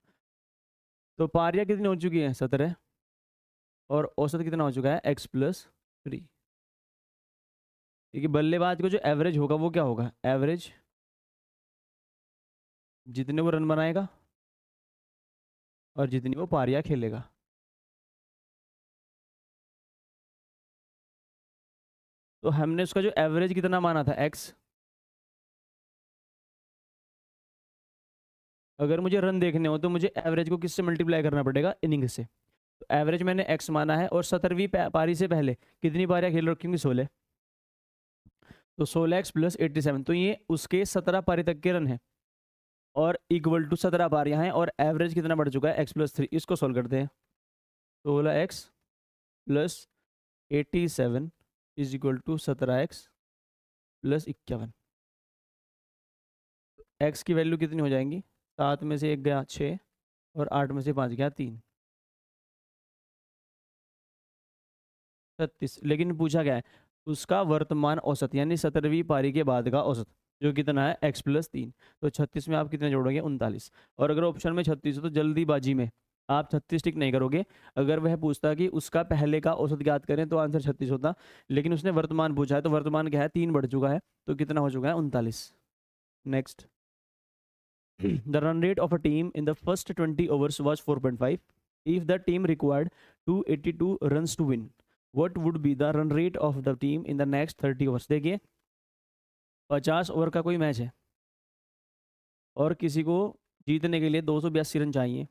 तो पारियां कितनी हो चुकी हैं 17 और औसत कितना हो चुका है एक्स प्लस 3। देखिए, बल्लेबाज को जो एवरेज होगा वो क्या होगा, एवरेज जितने वो रन बनाएगा और जितनी वो पारियां खेलेगा। तो हमने उसका जो एवरेज कितना माना था x, अगर मुझे रन देखने हो तो मुझे एवरेज को किससे मल्टीप्लाई करना पड़ेगा, इनिंग से। तो एवरेज मैंने x माना है, और 17वीं पारी से पहले कितनी पारियां खेल रखी होंगी, 16। तो 16x प्लस 87, तो ये उसके 17 पारी तक के रन है, और इक्वल टू 17 पारियां हैं, और एवरेज कितना बढ़ चुका है, x+3। इसको सोल्व करते हैं। 16x plus 87 is equal to 17x plus 51। x की वैल्यू कितनी हो जाएंगी, 7 में से 1 गया 6, और 8 में से 5 गया 3, 36। लेकिन पूछा गया है उसका वर्तमान औसत, यानी 17वीं पारी के बाद का औसत, जो कितना है x+3। तो 36 में आप कितने जोड़ोगे, 39। और अगर ऑप्शन में 36 हो तो जल्दीबाजी में आप 36 टिक नहीं करोगे। अगर वह पूछता कि उसका पहले का औसत ज्ञात करें तो आंसर 36 होता, लेकिन उसने वर्तमान पूछा है, तो वर्तमान क्या है, 3 बढ़ चुका है, तो कितना हो चुका है, 39। Next. The run rate of a team in the first 20 overs was 4.5. If the team required 282 runs to win, what would be the run rate of the team in the next 30 overs? देखिए 50 over का कोई match है, और किसी को जीतने के लिए 282 रन चाहिए।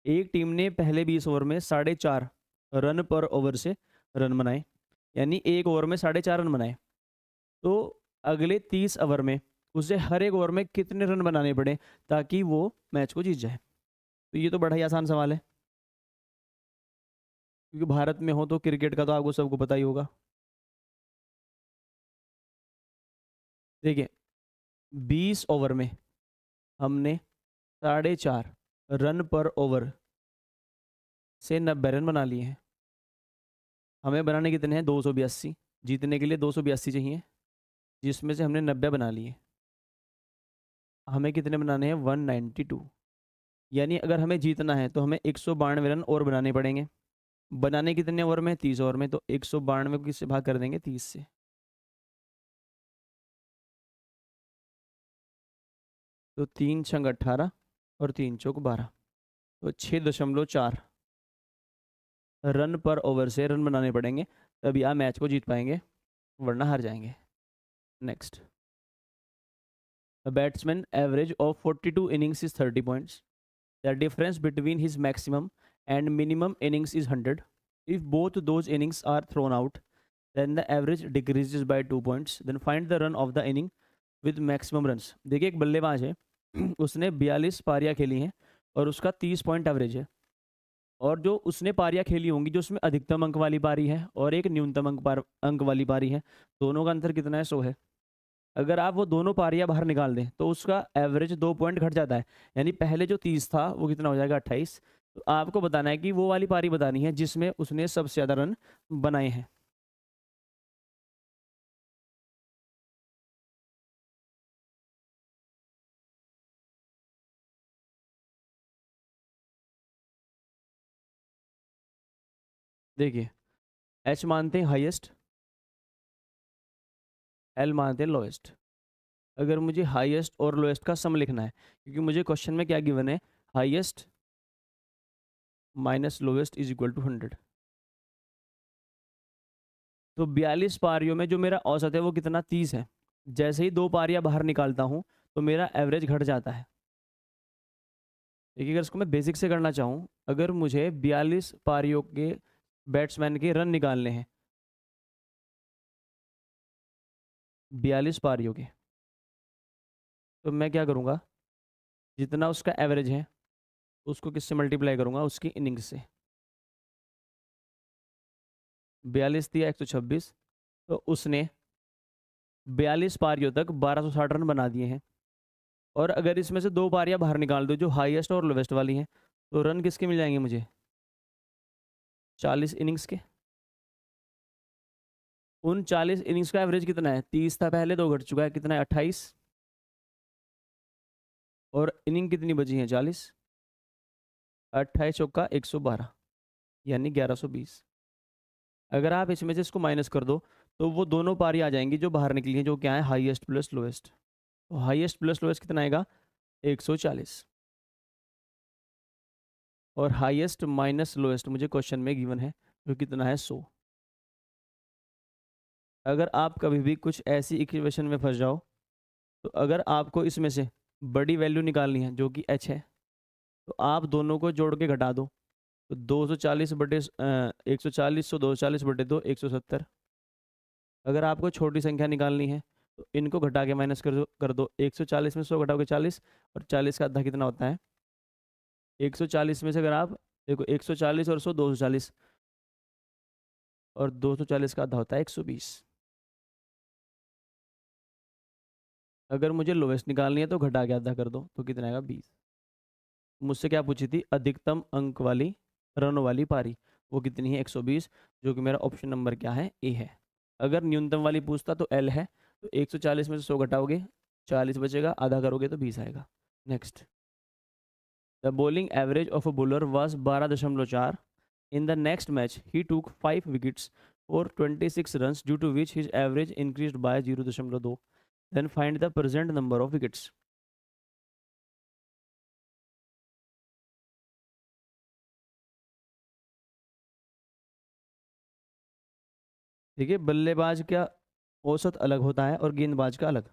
एक टीम ने पहले 20 ओवर में 4.5 रन पर ओवर से रन बनाए, यानी एक ओवर में 4.5 रन बनाए। तो अगले 30 ओवर में उसे हर एक ओवर में कितने रन बनाने पड़े ताकि वो मैच को जीत जाए। तो ये तो बड़ा ही आसान सवाल है, क्योंकि भारत में हो तो क्रिकेट का तो आपको सबको पता ही होगा। देखिए 20 ओवर में हमने 4.5 रन पर ओवर से 90 रन बना लिए हैं। हमें बनाने कितने हैं, 282। जीतने के लिए 282 चाहिए, जिसमें से हमने 90 बना लिए। हमें कितने बनाने हैं, 192। यानी अगर हमें जीतना है तो हमें 192 रन और बनाने पड़ेंगे। बनाने कितने ओवर में, 30 ओवर में, तो 192 को किससे भाग कर देंगे, 30 से। तो 3 छंग 18 और 3 चौक 12, तो 6.4 रन पर ओवर से रन बनाने पड़ेंगे, तभी आप मैच को जीत पाएंगे, वरना हार जाएंगे। Next. A batsman average of 42 innings is 30 points. The difference between his maximum and minimum innings is 100. If both those innings are thrown out, then the average decreases by 2 points. Then find the run of the inning with maximum runs. देखिए एक बल्लेबाज है, उसने 42 पारियां खेली हैं, और उसका 30 point average है। और जो उसने पारियां खेली होंगी, जो उसमें अधिकतम अंक वाली पारी है और एक न्यूनतम अंक वाली पारी है, दोनों का अंतर कितना है, 100 है। अगर आप वो दोनों पारियां बाहर निकाल दें तो उसका एवरेज 2 पॉइंट घट जाता है, यानी पहले जो 30 था वो कितना हो जाएगा, 28। तो आपको बताना है कि वो वाली पारी बतानी है जिसमें उसने सबसे ज़्यादा रन बनाए हैं। देखिए एच मानते हैं हाईएस्ट, एल मानते हैं लोएस्ट। अगर मुझे हाईएस्ट और लोएस्ट का सम लिखना है, क्योंकि मुझे क्वेश्चन में क्या गिवन है, highest minus lowest is equal to 100। तो 42 पारियों में जो मेरा औसत है वो कितना, 30 है। जैसे ही 2 पारियां बाहर निकालता हूँ तो मेरा एवरेज घट जाता है। देखिए अगर इसको मैं बेसिक से करना चाहूँ, अगर मुझे 42 पारियों के बैट्समैन के रन निकालने हैं, 42 पारियों के, तो मैं क्या करूँगा, जितना उसका एवरेज है उसको किससे मल्टीप्लाई करूँगा, उसकी इनिंग्स से। 42 दिया 126, तो उसने 42 पारियों तक 1260 रन बना दिए हैं। और अगर इसमें से 2 पारियां बाहर निकाल दो जो हाईएस्ट और लोवेस्ट वाली हैं, तो रन किसके मिल जाएंगे मुझे, 40 इनिंग्स के। उन 40 इनिंग्स का एवरेज कितना है, 30 था पहले, 2 घट चुका है, कितना है, 28। और इनिंग कितनी बची है, 40। 28 चौका 112, यानी 1120। अगर आप इसमें से इसको माइनस कर दो तो वो दोनों पारी आ जाएंगी जो बाहर निकली हैं, जो क्या है, हाईएस्ट प्लस लोएस्ट। तो हाईएस्ट प्लस लोएस्ट कितना आएगा, 140। और हाईएस्ट माइनस लोएस्ट मुझे क्वेश्चन में गिवन है, जो कितना है 100। अगर आप कभी भी कुछ ऐसी इक्वेशन में फंस जाओ, तो अगर आपको इसमें से बड़ी वैल्यू निकालनी है जो कि h है, तो आप दोनों को जोड़ के घटा दो। तो 240 बटे 140, 240 बटे 2 170। अगर आपको छोटी संख्या निकालनी है तो इनको घटा के माइनस कर दो 140 में 100 घटाओगे 40, और 40 का आधा कितना होता है 140 में से अगर आप देखो 140 और 100 240, और 240 का आधा होता है 120। अगर मुझे लोवेस्ट निकालनी है तो घटा के आधा कर दो, तो कितना आएगा 20। मुझसे क्या पूछी थी, अधिकतम अंक वाली रन वाली पारी, वो कितनी है 120, जो कि मेरा ऑप्शन नंबर क्या है, ए है। अगर न्यूनतम वाली पूछता तो एल है, तो 140 में से 100 घटाओगे 40 बचेगा, आधा करोगे तो 20 आएगा। Next, the bowling average of a bowler was 12.4। In the next match he took 5 wickets और 26 runs, due to which his average increased by 0.2। Then find the present number of wickets. ठीक है, बल्लेबाज का औसत अलग होता है और गेंदबाज का अलग।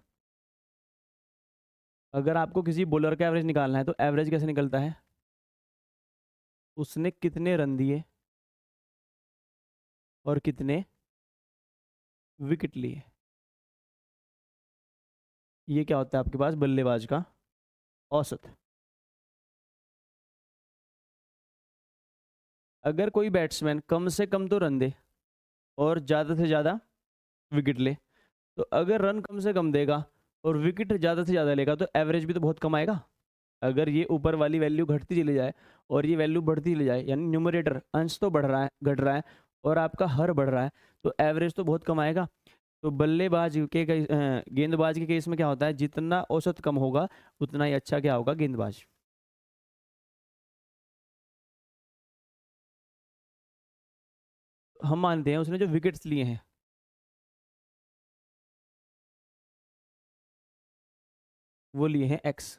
अगर आपको किसी बॉलर का एवरेज निकालना है तो एवरेज कैसे निकलता है, उसने कितने रन दिए और कितने विकेट लिए, ये क्या होता है आपके पास बल्लेबाज का औसत। अगर कोई बैट्समैन कम से कम तो रन दे और ज़्यादा से ज़्यादा विकेट ले, तो अगर रन कम से कम देगा और विकेट ज़्यादा से ज़्यादा लेगा तो एवरेज भी तो बहुत कम आएगा। अगर ये ऊपर वाली वैल्यू घटती चली जाए और ये वैल्यू बढ़ती चली जाए, यानी न्यूमरेटर अंश तो बढ़ रहा है घट रहा है और आपका हर बढ़ रहा है, तो एवरेज तो बहुत कम आएगा। तो बल्लेबाज के गेंदबाज के केस में क्या होता है, जितना औसत कम होगा उतना ही अच्छा क्या होगा गेंदबाज। हम मानते हैं उसने जो विकेट्स लिए हैं वो लिए हैं एक्स,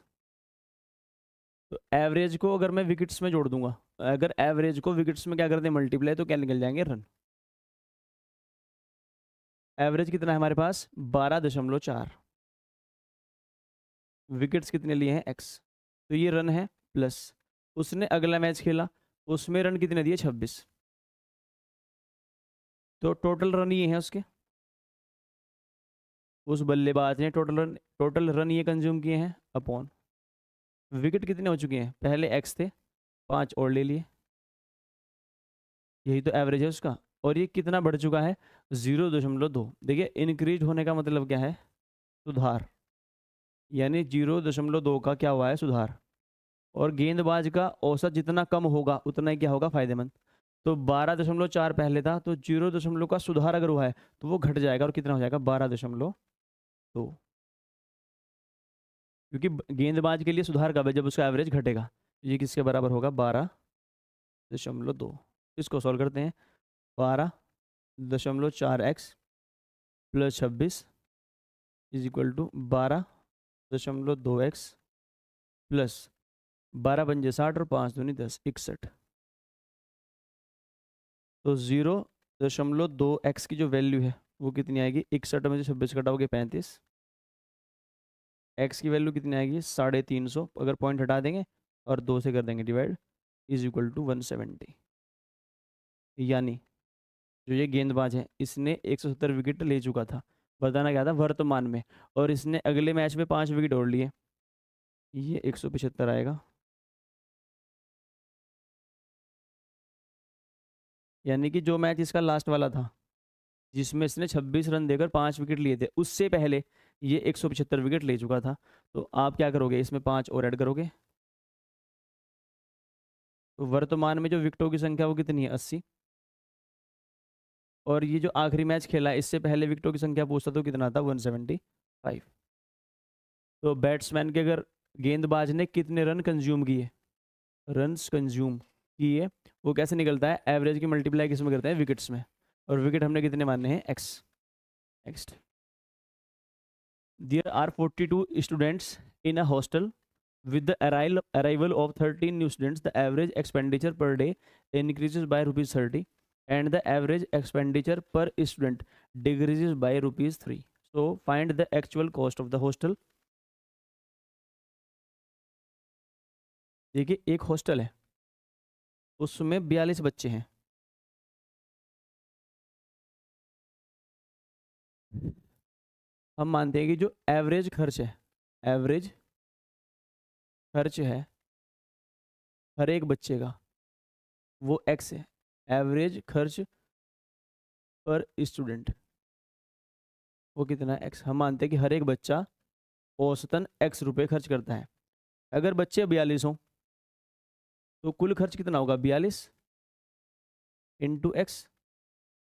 तो एवरेज को अगर मैं विकेट्स में जोड़ दूंगा, अगर एवरेज को विकेट्स में क्या करते हैं मल्टीप्लाई, तो क्या निकल जाएंगे रन। एवरेज कितना है हमारे पास 12.4, विकेट्स कितने लिए हैं एक्स, तो ये रन है प्लस उसने अगला मैच खेला उसमें रन कितने दिए 26, तो टोटल रन ये हैं उसके, उस बल्लेबाज ने टोटल रन ये कंज्यूम किए हैं अपॉन विकेट कितने हो चुके हैं, पहले एक्स थे 5 और ले लिए, यही तो एवरेज है उसका। और ये कितना बढ़ चुका है 0.2। देखिए इंक्रीज होने का मतलब क्या है, सुधार, यानी 0.2 का क्या हुआ है सुधार। और गेंदबाज का औसत जितना कम होगा उतना ही क्या होगा फायदेमंद। तो 12.4 पहले था, तो 0 का सुधार अगर हुआ है तो वो घट जाएगा और कितना हो जाएगा 12.2। क्योंकि गेंदबाज के लिए सुधार कब है, जब उसका एवरेज घटेगा। ये किसके बराबर होगा 12.2। इसको सॉल्व करते हैं, 12.4x plus 26 is equal to 12.2x plus 12 × 5 = 60 और 5 दूनी 10 61। तो 0.2x की जो वैल्यू है वो कितनी आएगी, 61 में से 26 कटाओगे 35, x की वैल्यू कितनी आएगी 350, अगर पॉइंट हटा देंगे और 2 से कर देंगे डिवाइड, इज इक्वल टू 170। यानी जो ये गेंदबाज है इसने 170 विकेट ले चुका था, बताना क्या था वर्तमान में, और इसने अगले मैच में 5 विकेट और लिए, ये 175 आएगा। यानी कि जो मैच इसका लास्ट वाला था जिसमें इसने 26 रन देकर 5 विकेट लिए थे, उससे पहले ये 175 विकेट ले चुका था। तो आप क्या करोगे, इसमें 5 और ऐड करोगे, तो वर्तमान में जो विकेटों की संख्या वो कितनी है 80। और ये जो आखिरी मैच खेला है इससे पहले विकेटों की संख्या पूछता तो कितना था 175। तो बैट्समैन के अगर गेंदबाज ने कितने रन कंज्यूम किए, रन्स कंज्यूम किए, वो कैसे निकलता है, एवरेज की मल्टीप्लाई किस में करते हैं विकेट्स में, और विकेट हमने कितने मानने हैं X. Next, there are 42 students in a hostel With the arrival of 13 new students, the average expenditure per day increases by rupees 30 and the average expenditure per student decreases by rupees 3. So find the actual cost of the hostel. देखिए एक hostel है, उसमें 42 बच्चे हैं। हम मानते हैं कि जो एवरेज खर्च है, एवरेज खर्च है हर एक बच्चे का वो एक्स है। एवरेज खर्च पर स्टूडेंट वो कितना है, एक्स। हम मानते हैं कि हर एक बच्चा औसतन एक्स रुपए खर्च करता है। अगर बच्चे 42 हों तो कुल खर्च कितना होगा, 42 इंटू एक्स।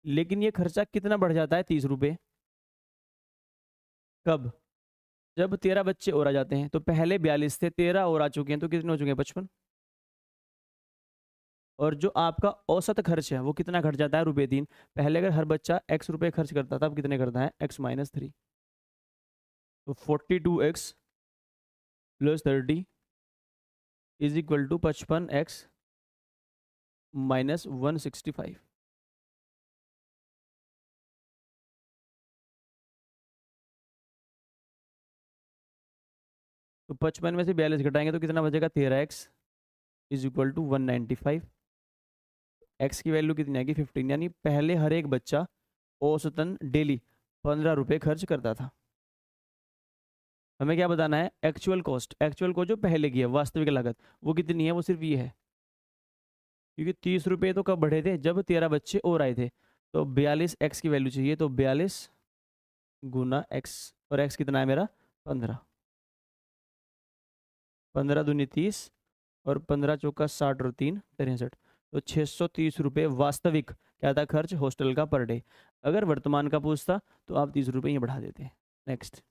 लेकिन ये खर्चा कितना बढ़ जाता है, 30 रुपये। कब, जब 13 बच्चे और आ जाते हैं। तो पहले 42 थे, 13 और आ चुके हैं, तो कितने हो चुके हैं, 55। और जो आपका औसत खर्च है वो कितना घट जाता है, ₹3। पहले अगर हर बच्चा एक्स रुपए खर्च करता था, अब कितने करता है, x-3। तो 42x + 30 is equal to 55x - 165। तो 55 में से 42 घटाएंगे तो कितना बचेगा, 13x is equal to 195। X की वैल्यू कितनी आएगी, 15। यानी पहले हर एक बच्चा औसतन डेली 15 रुपये खर्च करता था। हमें क्या बताना है, एक्चुअल कॉस्ट। एक्चुअल को जो पहले की है, वास्तविक लागत, वो कितनी है, वो सिर्फ ये है। क्योंकि 30 रुपये तो कब बढ़े थे, जब 13 बच्चे और आए थे। तो 42 एक्स की वैल्यू चाहिए, तो 42 गुना एक्स, और एक्स कितना है मेरा, 15। 15 दूनी 30 और 15 चौका 60 और 3 63। तो 630 रुपये वास्तविक क्या था, खर्च हॉस्टल का पर डे। अगर वर्तमान का पूछता तो आप 30 रुपये ही बढ़ा देते हैं। Next,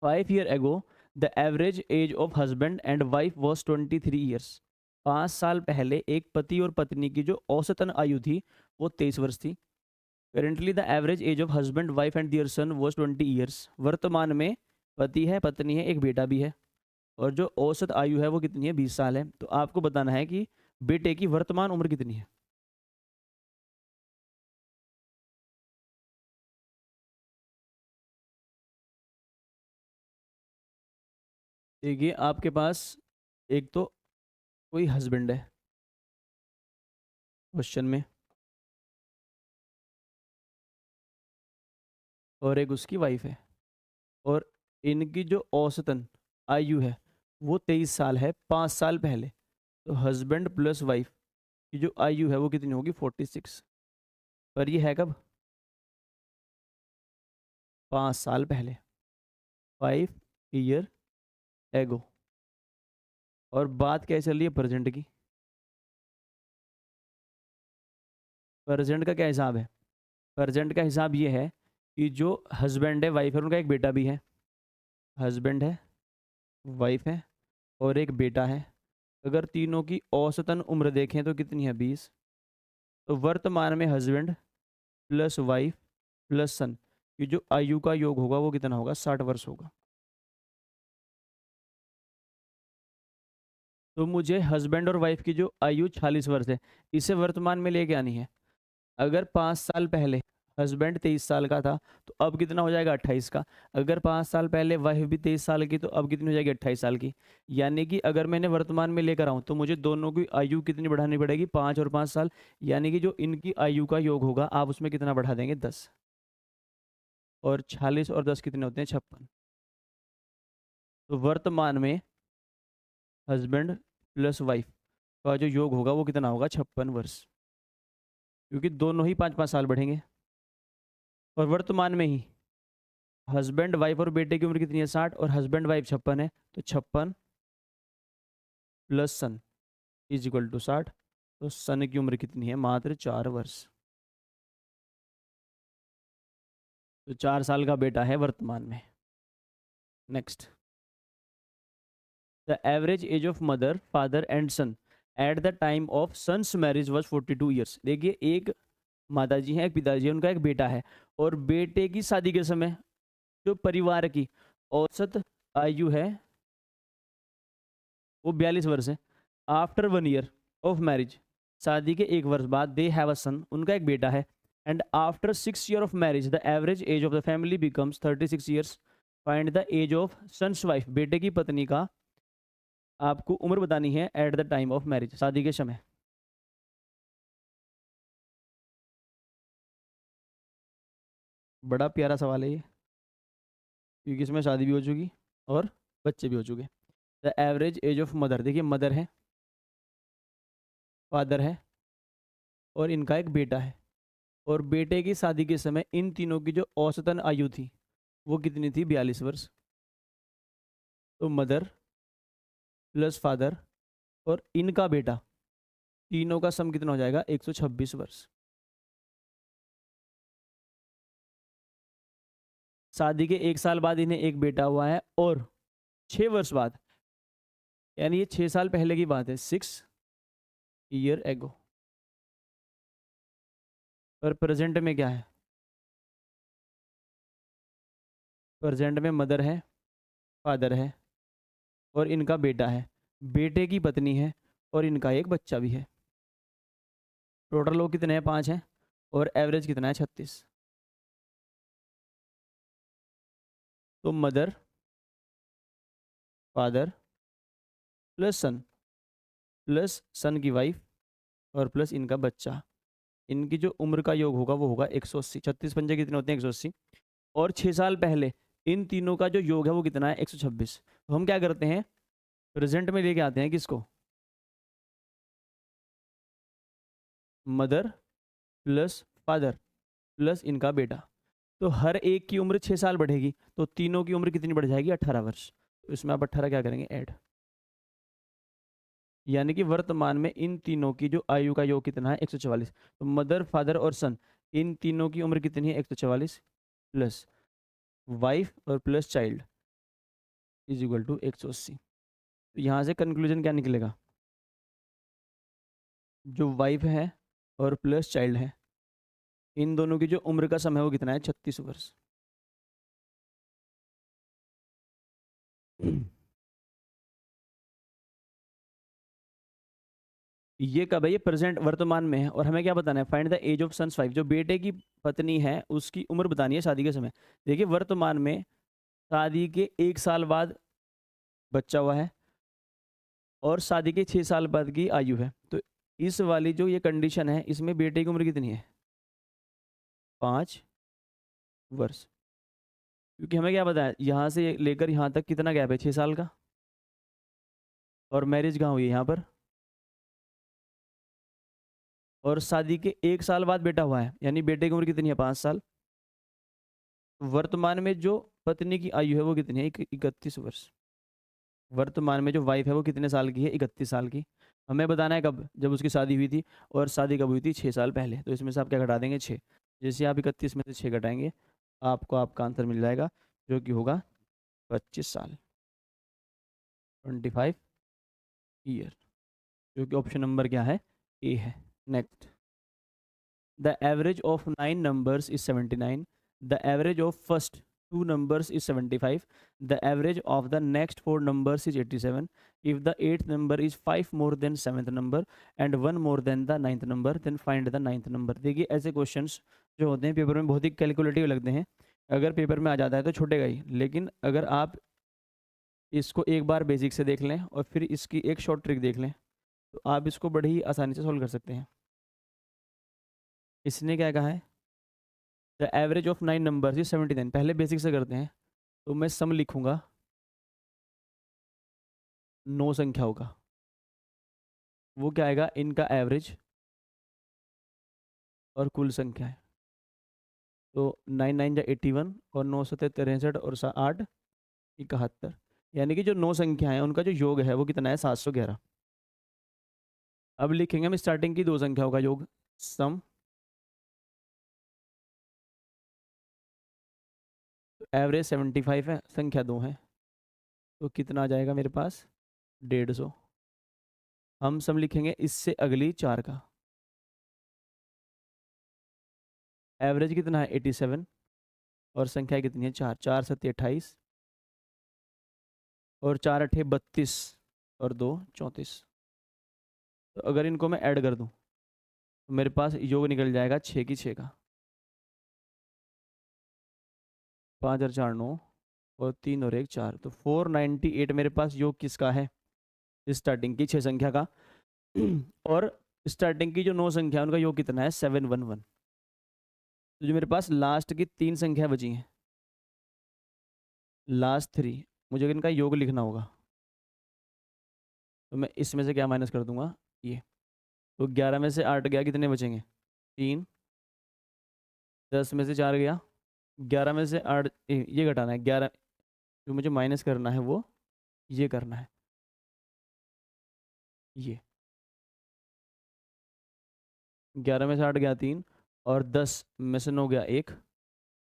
5 years ago the average age of husband and wife was 23 years। 5 साल पहले एक पति और पत्नी की जो औसतन आयु थी वो 23 वर्ष थी। Currently the average age of husband wife and their son was 20 years. वर्तमान में पति है, पत्नी है, एक बेटा भी है, और जो औसत आयु है वो कितनी है, 20 साल है। तो आपको बताना है कि बेटे की वर्तमान उम्र कितनी है। देखिए आपके पास एक तो कोई हस्बैंड है क्वेश्चन में, और एक उसकी वाइफ है, और इनकी जो औसतन आयु है वो 23 साल है 5 साल पहले। तो हस्बैंड प्लस वाइफ की जो आयु है वो कितनी होगी, 46। पर ये है कब, 5 साल पहले, 5 years ago। और बात क्या चल रही है, प्रेजेंट की। प्रेजेंट का क्या हिसाब है, प्रेजेंट का हिसाब ये है कि जो हस्बैंड है, वाइफ है, उनका एक बेटा भी है। हस्बैंड है, वाइफ है, और एक बेटा है। अगर तीनों की औसतन उम्र देखें तो कितनी है, 20। तो वर्तमान में हस्बैंड प्लस वाइफ प्लस सन की जो आयु का योग होगा वो कितना होगा, 60 वर्ष होगा। तो मुझे हस्बैंड और वाइफ की जो आयु 46 वर्ष है इसे वर्तमान में लेके आनी है। अगर 5 साल पहले हस्बैंड 23 साल का था तो अब कितना हो जाएगा, 28 का। अगर 5 साल पहले वाइफ भी 23 साल की तो अब कितनी हो जाएगी, 28 साल की। यानी कि अगर मैंने वर्तमान में लेकर आऊँ तो मुझे दोनों की आयु कितनी बढ़ानी पड़ेगी, 5 और 5 साल। यानी कि जो इनकी आयु का योग होगा आप उसमें कितना बढ़ा देंगे, 10। और 46 और 10 कितने होते हैं, 56। तो वर्तमान में हस्बैंड प्लस वाइफ का जो योग होगा वो कितना होगा, 56 वर्ष। क्योंकि दोनों ही 5-5 साल बढ़ेंगे। और वर्तमान में ही हस्बैंड वाइफ और बेटे की उम्र कितनी है, 60, और हस्बैंड वाइफ 56 है। तो 56 plus son is equal to 60। तो सन की उम्र कितनी है, मात्र 4 वर्ष। तो 4 साल का बेटा है वर्तमान में। Next, the average age of mother father and son at the time of son's marriage was 42 years. देखिए एक माताजी हैं, एक पिताजी है, उनका एक बेटा है, और बेटे की शादी के समय जो परिवार की औसत आयु है वो 42 वर्ष है। आफ्टर 1 ईयर ऑफ मैरिज, शादी के 1 वर्ष बाद, दे हैव अ सन, उनका एक बेटा है। And after 6 year of marriage the average age of the family becomes 36 years. Find the age of son's wife, बेटे की पत्नी का आपको उम्र बतानी है at the time of marriage, शादी के समय। बड़ा प्यारा सवाल है ये, क्योंकि इसमें शादी भी हो चुकी और बच्चे भी हो चुके। The average age of mother, देखिए मदर है, फादर है और इनका एक बेटा है। और बेटे की शादी के समय इन तीनों की जो औसतन आयु थी वो कितनी थी? 42 वर्ष। तो मदर प्लस फादर और इनका बेटा, तीनों का सम कितना हो जाएगा? 126 वर्ष। शादी के 1 साल बाद इन्हें एक बेटा हुआ है और 6 वर्ष बाद, यानी ये 6 साल पहले की बात है, 6 ईयर एगो। और प्रेजेंट में क्या है? प्रेजेंट में मदर है, फादर है और इनका बेटा है, बेटे की पत्नी है और इनका एक बच्चा भी है। टोटल लोग कितने हैं? 5 हैं और एवरेज कितना है? 36। तो मदर फादर प्लस सन की वाइफ और प्लस इनका बच्चा, इनकी जो उम्र का योग होगा वो होगा 180। 36 पंजे कितने होते हैं? 180। और 6 साल पहले इन तीनों का जो योग है वो कितना है? 126। तो हम क्या करते हैं, प्रेजेंट में लेके आते हैं किसको? मदर प्लस फादर प्लस इनका बेटा। तो हर एक की उम्र 6 साल बढ़ेगी, तो तीनों की उम्र कितनी बढ़ जाएगी? 18 वर्ष। तो इसमें आप 18 क्या करेंगे? ऐड। यानी कि वर्तमान में इन तीनों की जो आयु का योग कितना है? 144। तो मदर फादर और सन, इन तीनों की उम्र कितनी है? 144 प्लस वाइफ और plus child is equal to 180। तो यहाँ से कंक्लूजन क्या निकलेगा? जो वाइफ है और प्लस चाइल्ड है, इन दोनों की जो उम्र का समय है वो कितना है? 36 वर्ष। ये कब है? ये प्रेजेंट वर्तमान में है। और हमें क्या बताना है? Find the age of son's wife, जो बेटे की पत्नी है उसकी उम्र बतानी है शादी के समय। देखिए वर्तमान में शादी के 1 साल बाद बच्चा हुआ है और शादी के 6 साल बाद की आयु है। तो इस वाली जो ये कंडीशन है इसमें बेटे की उम्र कितनी है? 5 वर्ष। क्योंकि हमें क्या पता है यहाँ से लेकर यहाँ तक कितना गैप है? 6 साल का। और मैरिज कहाँ हुई है? यहाँ पर। और शादी के 1 साल बाद बेटा हुआ है, यानी बेटे की उम्र कितनी है? 5 साल। वर्तमान में जो पत्नी की आयु है वो कितनी है? 31 वर्ष। वर्तमान में जो वाइफ है वो कितने साल की है? 31 साल की। हमें बताना है कब? जब उसकी शादी हुई थी। और शादी कब हुई थी? 6 साल पहले। तो इसमें से आप क्या घटा देंगे? 6। जैसे आप 31 में से 6 घटाएंगे आपको आपका आंसर मिल जाएगा, जो कि होगा 25 साल, 25 ईयर, जो कि ऑप्शन नंबर क्या है? ए है। Next, the average of 9 numbers is 79. The average of first 2 numbers is 75. The average of the next 4 numbers is 87. If the 8th number is 5 more than 7th number and 1 more than the 9th number, then find the 9th number. देखिए ऐसे questions जो होते हैं paper में बहुत ही calculative लगते हैं। अगर पेपर में आ जाता है तो छूटेगा ही, लेकिन अगर आप इसको एक बार बेसिक से देख लें और फिर इसकी एक शॉर्ट ट्रिक देख लें तो आप इसको बड़ी ही आसानी से सॉल्व कर सकते हैं। इसने क्या कहा है? The average of 9 numbers is 79। पहले बेसिक से करते हैं, तो मैं सम लिखूंगा 9 संख्याओं का। वो क्या आएगा? इनका एवरेज और कुल संख्या है। तो 9 9 जा 81 और 9 सत्ते 63 और 8 71। यानी कि जो 9 संख्या है उनका जो योग है वो कितना है? 711। अब लिखेंगे हम स्टार्टिंग की 2 संख्याओं का योग, सम। एवरेज 75 है, संख्या 2 है, तो कितना आ जाएगा मेरे पास? 150। हम सम लिखेंगे इससे अगली 4 का। एवरेज कितना है? 87 और संख्या कितनी है? 4। 4 सत्ते 28 और 4 अठे 32 और 2 34। तो अगर इनको मैं ऐड कर दूं तो मेरे पास योग निकल जाएगा 6 की 6 का। 5 और 4 9 और 3 और 1 4, तो 498 मेरे पास योग किसका है? स्टार्टिंग की 6 संख्या का। और स्टार्टिंग की जो 9 संख्या है उनका योग कितना है? 711। तो जो मेरे पास लास्ट की 3 संख्या बची हैं, लास्ट 3, मुझे इनका योग लिखना होगा। तो मैं इसमें से क्या माइनस कर दूंगा? ये। तो 11 में से 8 गया, कितने बचेंगे? 3। 10 में से 4 गया, 11 में से 8, ये घटाना है 11। जो मुझे माइनस करना है वो ये करना है, ये 11 में से 8 गया 3, और 10 में से 9 गया 1,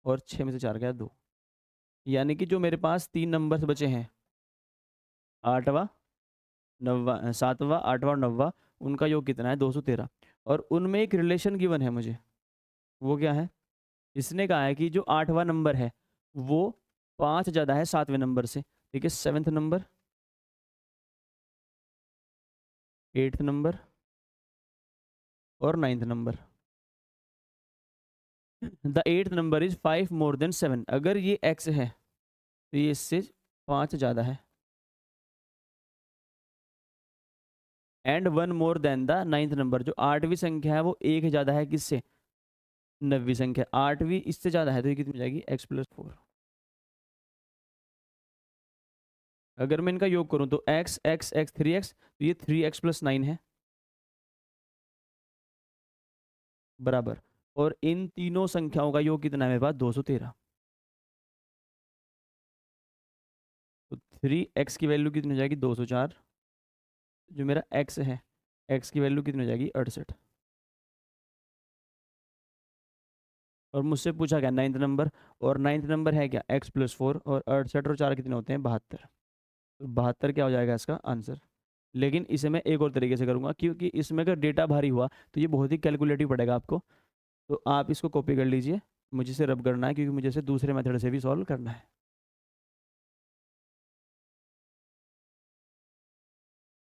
और 6 में से 4 गया 2। यानी कि जो मेरे पास 3 नंबर्स बचे हैं, 8वां 9वां 7वां 8वां और 9वां, उनका योग कितना है? 213। और उनमें एक रिलेशन गिवन है मुझे, वो क्या है? इसने कहा है कि जो 8वां नंबर है वो 5 ज़्यादा है 7वें नंबर से। ठीक है, 7th नंबर, 8th नंबर और 9th number. The 8th number is 5 more than 7। अगर ये x है तो ये इससे 5 ज़्यादा है। And 1 more than the 9th number, जो 8वीं संख्या है वो 1 ज़्यादा है किससे? 9वीं संख्या। 8वीं इससे ज़्यादा है तो ये कितनी हो जाएगी? x+4। अगर मैं इनका योग करूं तो x x x 3x, तो ये 3x+9 है बराबर। और इन तीनों संख्याओं का योग कितना है मेरे पास? 213। तो 3x की वैल्यू कितनी हो जाएगी? 204। जो मेरा x है, x की वैल्यू कितनी हो जाएगी? 68। और मुझसे पूछा क्या? 9th नंबर, और 9th नंबर है क्या? x+4, और 68 और 4 कितने होते हैं? 72। तो 72 क्या हो जाएगा इसका आंसर? लेकिन इसे मैं एक और तरीके से करूँगा, क्योंकि इसमें अगर डेटा भारी हुआ तो ये बहुत ही कैलकुलेटिव पड़ेगा आपको। तो आप इसको कॉपी कर लीजिए, मुझे इसे रब करना है क्योंकि मुझे इसे दूसरे मेथड से भी सॉल्व करना है।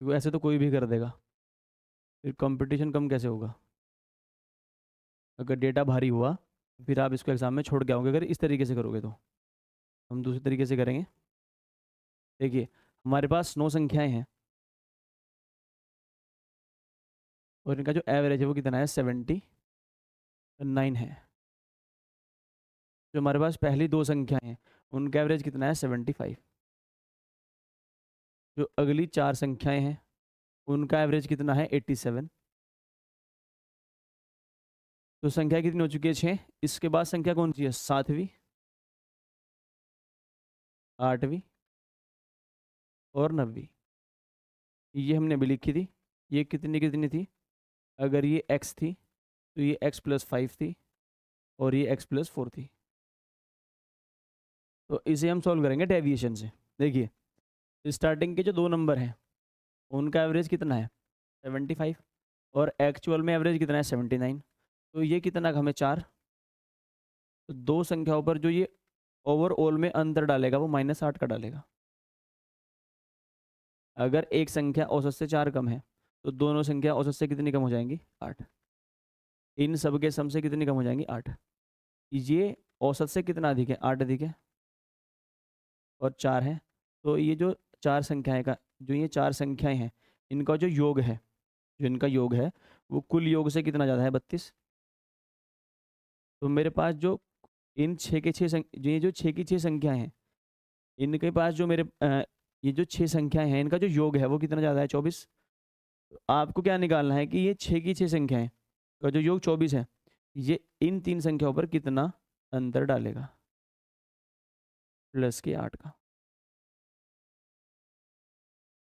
क्योंकि ऐसे तो कोई भी कर देगा, फिर कंपटीशन कम कैसे होगा? अगर डेटा भारी हुआ फिर आप इसको एग्जाम में छोड़ के आओगे, अगर इस तरीके से करोगे तो। हम दूसरे तरीके से करेंगे। देखिए, हमारे पास 9 संख्याएं हैं और इनका जो एवरेज है वो कितना है? 79 है। जो हमारे पास पहली 2 संख्याएं हैं उनका एवरेज कितना है? 75। जो अगली 4 संख्याएं हैं उनका एवरेज कितना है? 87। तो संख्या कितनी हो चुकी है? 6। इसके बाद संख्या कौन सी है? 7वीं, 8वीं और 9वीं। ये हमने अभी लिखी थी। ये कितनी कितनी थी? अगर ये x थी तो ये x+5 थी, और ये x+4 थी। तो इसे हम सॉल्व करेंगे डेविएशन से। देखिए, स्टार्टिंग के जो 2 नंबर हैं उनका एवरेज कितना है? 75, और एक्चुअल में एवरेज कितना है? 79। तो ये कितना का हमें? 4। तो 2 संख्याओं पर जो ये ओवरऑल में अंतर डालेगा वो -8 का डालेगा। अगर एक संख्या औसत से 4 कम है तो दोनों संख्या औसत से कितनी कम हो जाएंगी? 8। इन सब के सम से कितनी कम हो जाएंगी? 8। ये औसत से कितना अधिक है? 8 अधिक है, और 4 है। तो ये जो 4 संख्याएं का, जो ये 4 संख्याएं हैं इनका जो योग है, जो इनका योग है वो कुल योग से कितना ज़्यादा है? 32। तो मेरे पास जो इन 6 के 6 जो ये जो 6 की 6 संख्याएं हैं, इनके पास जो मेरे ये जो 6 संख्याएं हैं इनका जो योग है वो कितना ज़्यादा है? 24। तो आपको क्या निकालना है कि ये 6 की 6 संख्याएं का जो योग 24 है, ये इन 3 संख्याओं पर कितना अंतर डालेगा? प्लस के 8 का।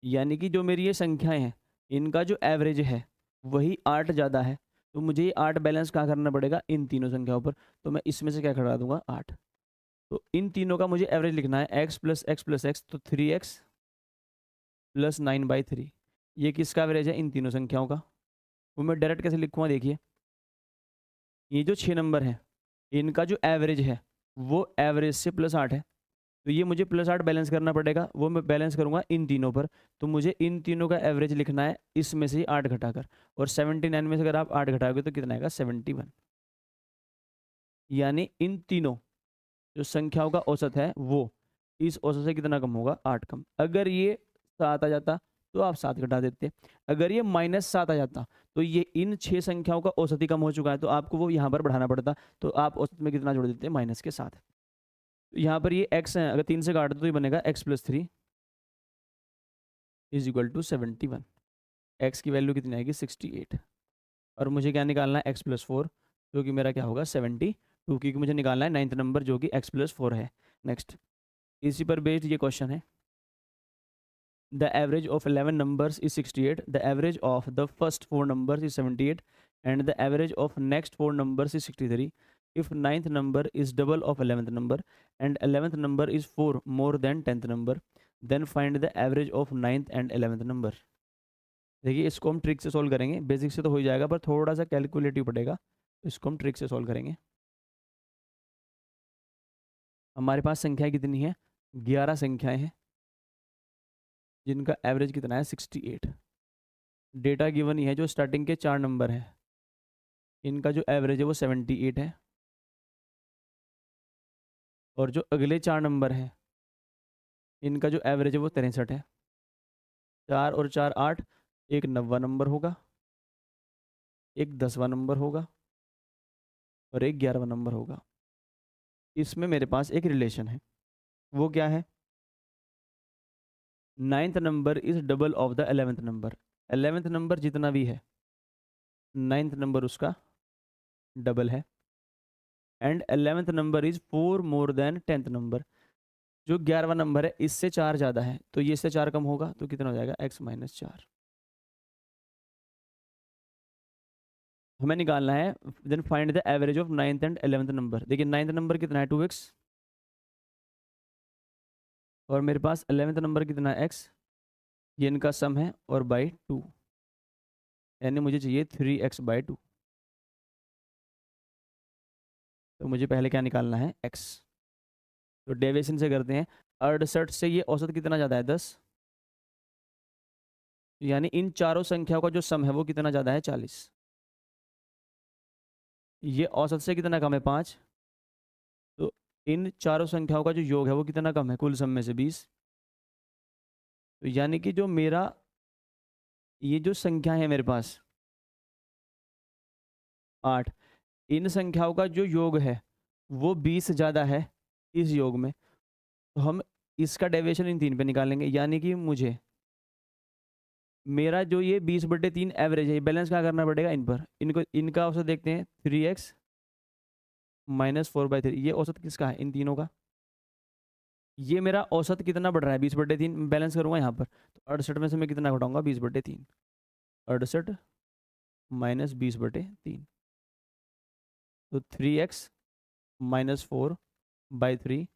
यानी कि जो मेरी ये संख्याएं हैं इनका जो एवरेज है वही 8 ज़्यादा है। तो मुझे ये 8 बैलेंस कहाँ करना पड़ेगा? इन तीनों संख्याओं पर। तो मैं इसमें से क्या करा दूंगा? 8। तो इन तीनों का मुझे एवरेज लिखना है, x+x+x, तो 3x + 9/3। ये किसका एवरेज है? इन तीनों संख्याओं का। वो मैं डायरेक्ट कैसे लिखूँगा? देखिए, ये जो 6 नंबर हैं इनका जो एवरेज है वो एवरेज से +8 है। तो ये मुझे +8 बैलेंस करना पड़ेगा, वो मैं बैलेंस करूँगा इन तीनों पर। तो मुझे इन तीनों का एवरेज लिखना है इसमें से 8 घटाकर, और 79 में से अगर आप 8 घटाओगे तो कितना आएगा 71। यानी इन तीनों जो संख्याओं का औसत है वो इस औसत से कितना कम होगा, 8 कम। अगर ये 7 आ जाता तो आप 7 घटा देते, अगर ये -7 आ जाता तो ये इन 6 संख्याओं का औसत ही कम हो चुका है, तो आपको वो यहाँ पर बढ़ाना पड़ता, तो आप औसत में कितना जोड़ देते -7। यहाँ पर ये x है, अगर 3 से काट दो तो ये बनेगा x + 3 = 71। x की वैल्यू कितनी आएगी 68, और मुझे क्या निकालना है x + 4, जो कि मेरा क्या होगा 72, क्योंकि मुझे निकालना है 9th नंबर जो कि x + 4 है। नेक्स्ट, इसी पर बेस्ड ये क्वेश्चन है। The average of 11 numbers is 68. The average of the first 4 numbers is 78. And the average of next 4 numbers is 63. If 9th number is double of 11th number and 11th number is 4 more than 10th number, then find the average of 9th and 11th number. देखिए इसको हम trick से solve करेंगे, basic से तो हो ही जाएगा पर थोड़ा सा कैलकुलेटिव पड़ेगा, तो इसको हम ट्रिक से सॉल्व करेंगे। हमारे पास संख्याएं कितनी है, 11 संख्याएं हैं जिनका एवरेज कितना है 68। डेटा गिवन ही है, जो स्टार्टिंग के 4 नंबर हैं इनका जो एवरेज है वो 78 है, और जो अगले 4 नंबर हैं इनका जो एवरेज है वो 63 है। 4 और 4 8, एक 90वां नंबर होगा, एक 10वां नंबर होगा, और एक 11वां नंबर होगा। इसमें मेरे पास एक रिलेशन है, वो क्या है, 9th number is double of the 11th number. 11th number जितना भी है 9th नंबर उसका डबल है, and 11th number is 4 more than 10th number. जो 11वां नंबर है इससे 4 ज़्यादा है, तो ये इससे 4 कम होगा, तो कितना हो जाएगा x - 4। हमें निकालना है then find the average of 9th and 11th number. देखिए 9th नंबर कितना है 2x, और मेरे पास 11th नंबर कितना है x, ये इनका सम है, और बाई 2, यानी मुझे चाहिए 3x/2। तो मुझे पहले क्या निकालना है x, तो डेविएशन से करते हैं। 68 से ये औसत कितना ज़्यादा है 10, यानी इन चारों संख्याओं का जो सम है वो कितना ज़्यादा है 40। ये औसत से कितना कम है 5, तो इन चारों संख्याओं का जो योग है वो कितना कम है कुल सम में से 20। तो यानी कि जो मेरा ये जो संख्या है मेरे पास 8, इन संख्याओं का जो योग है वो 20 से ज़्यादा है इस योग में, तो हम इसका डेविएशन इन 3 पे निकालेंगे। यानी कि मुझे मेरा जो ये 20/3 एवरेज है, ये बैलेंस क्या करना पड़ेगा इन पर, इनको इनका औसत देखते हैं 3x - 4/3। ये औसत किसका है इन तीनों का, ये मेरा औसत कितना बढ़ रहा है 20/3, बैलेंस करूँगा यहाँ पर, तो 68 में से मैं कितना घटाऊंगा 20/3, 68 - 20/3, तो 3x - 4/3,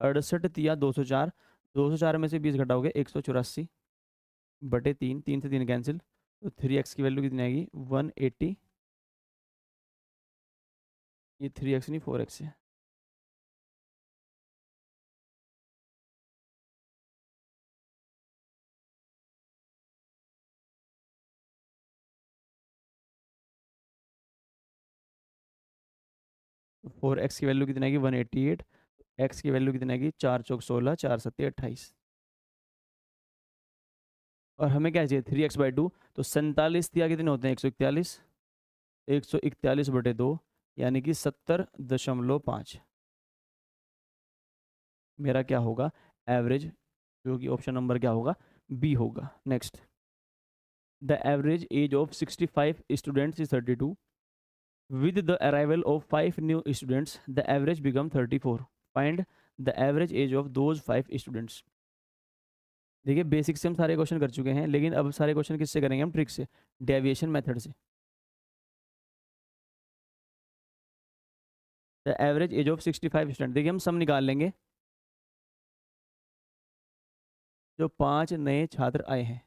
68 या 204, 204 में से 20 घटाओगे 184/3, 3 से 3 कैंसिल, तो 3x की वैल्यू कितनी आएगी 180। ये 3x नहीं 4x है। तो 4x की वैल्यू कितनी आएगी 188, x की वैल्यू कितनी आएगी 4 चौक 16, 4 सत्ते 28, और हमें क्या चाहिए 3x/2, तो 47 दिया कितने होते हैं 141, 141/2 यानी कि 70.5 मेरा क्या होगा एवरेज, जो कि ऑप्शन नंबर क्या होगा बी होगा। Next, the average age of 65 students is 32। With the arrival of 5 new students the average become 34। Find the average age of those 5 students. देखिए बेसिक से हम सारे क्वेश्चन कर चुके हैं, लेकिन अब सारे क्वेश्चन किससे करेंगे हम, ट्रिक से, डेविएशन मेथड से। The average age of 65 student, देखिए हम सम निकाल लेंगे। जो 5 नए छात्र आए हैं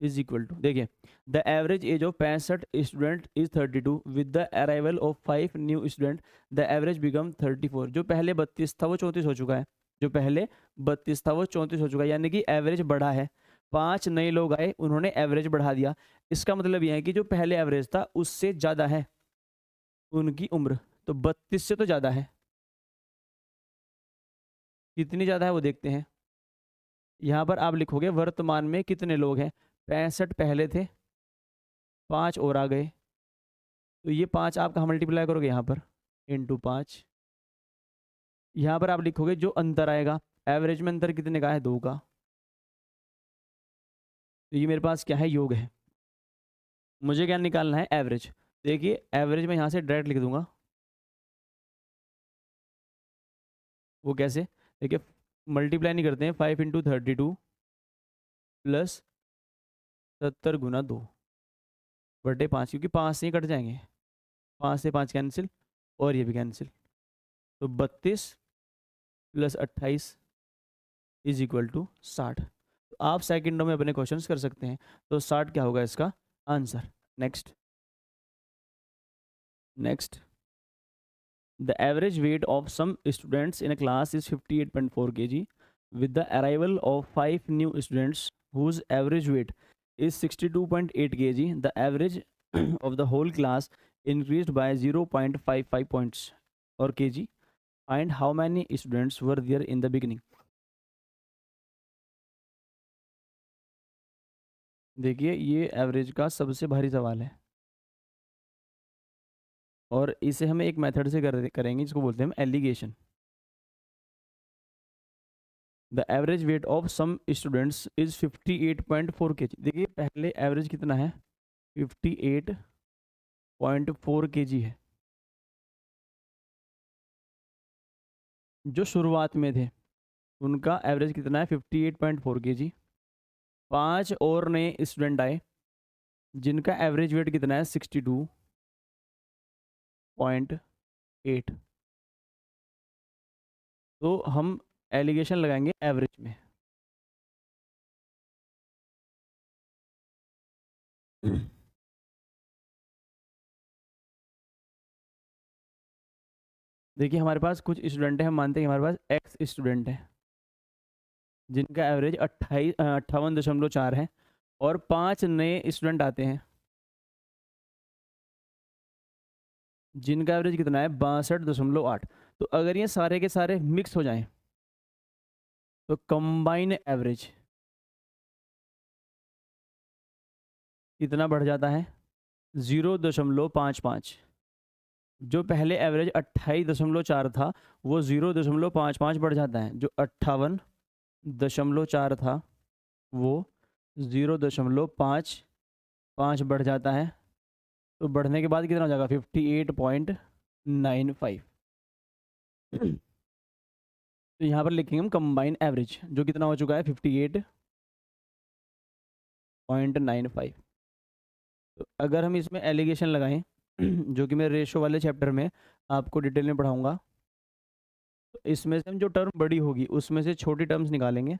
इज इक्वल टू, देखिए the average age of 65 student is 32, with the arrival of 5 new student the average become 34। जो पहले 32 था वो 34 हो चुका है, जो पहले 32 था वो 34 हो चुका है, यानी कि एवरेज बढ़ा है। 5 नए लोग आए, उन्होंने एवरेज बढ़ा दिया। इसका मतलब यह है कि जो पहले एवरेज था उससे ज़्यादा है उनकी उम्र, तो 32 से तो ज़्यादा है। कितनी ज़्यादा है वो देखते हैं। यहाँ पर आप लिखोगे वर्तमान में कितने लोग हैं, 65 पहले थे, 5 और आ गए, तो ये 5 आप कहाँ मल्टीप्लाई करोगे, यहाँ पर इंटू 5। यहाँ पर आप लिखोगे जो अंतर आएगा, एवरेज में अंतर कितने का है, 2 का। तो ये मेरे पास क्या है, योग है। मुझे क्या निकालना है, एवरेज। देखिए एवरेज में यहाँ से डायरेक्ट लिख दूंगा। वो कैसे, देखिए मल्टीप्लाई नहीं करते हैं, 5 इंटू 32 प्लस 70 गुना 2 बटे 5, क्योंकि 5 से ही कट जाएंगे, 5 से 5 कैंसिल और ये भी कैंसिल। तो 32 प्लस 28 इज इक्वल टू 60। तो आप सेकंडों में अपने क्वेश्चंस कर सकते हैं। तो 60 क्या होगा इसका answer. Next next, the average weight of some students in a class is 58.4 kg, with the arrival of 5 new students whose average weight is 62.8 kg. The average of the whole class increased by 0.55 points or kg. Find how many students were there in the beginning. देखिए ये average का सबसे भारी सवाल है, और इसे हम एक मेथड से करेंगे जिसको बोलते हैं हम alligation. The average weight of some students is 58.4 kg। देखिए पहले एवरेज कितना है, 58.4 kg है। जो शुरुआत में थे उनका एवरेज कितना है, 58.4 kg। 5 और नए स्टूडेंट आए जिनका एवरेज वेट कितना है, 62.8। तो हम एलिगेशन लगाएंगे एवरेज में। देखिए हमारे पास कुछ स्टूडेंट हैं, हम मानते हैं हमारे पास एक्स स्टूडेंट हैं जिनका एवरेज 58.4 है, और 5 नए स्टूडेंट आते हैं जिनका एवरेज कितना है, 62.8। तो अगर ये सारे के सारे मिक्स हो जाएं तो कंबाइन एवरेज कितना बढ़ जाता है, 0.55। जो पहले एवरेज 28.4 था वो 0.55 बढ़ जाता है। जो 58.4 था वो 0.55 बढ़ जाता है। तो बढ़ने के बाद कितना हो जाएगा, 58.95। तो यहाँ पर लिखेंगे हम कंबाइन एवरेज, जो कितना हो चुका है, 58.95। तो अगर हम इसमें एलिगेशन लगाएं जो कि मैं रेशो वाले चैप्टर में आपको डिटेल में पढ़ाऊंगा, तो इसमें से हम जो टर्म बड़ी होगी उसमें से छोटी टर्म्स निकालेंगे,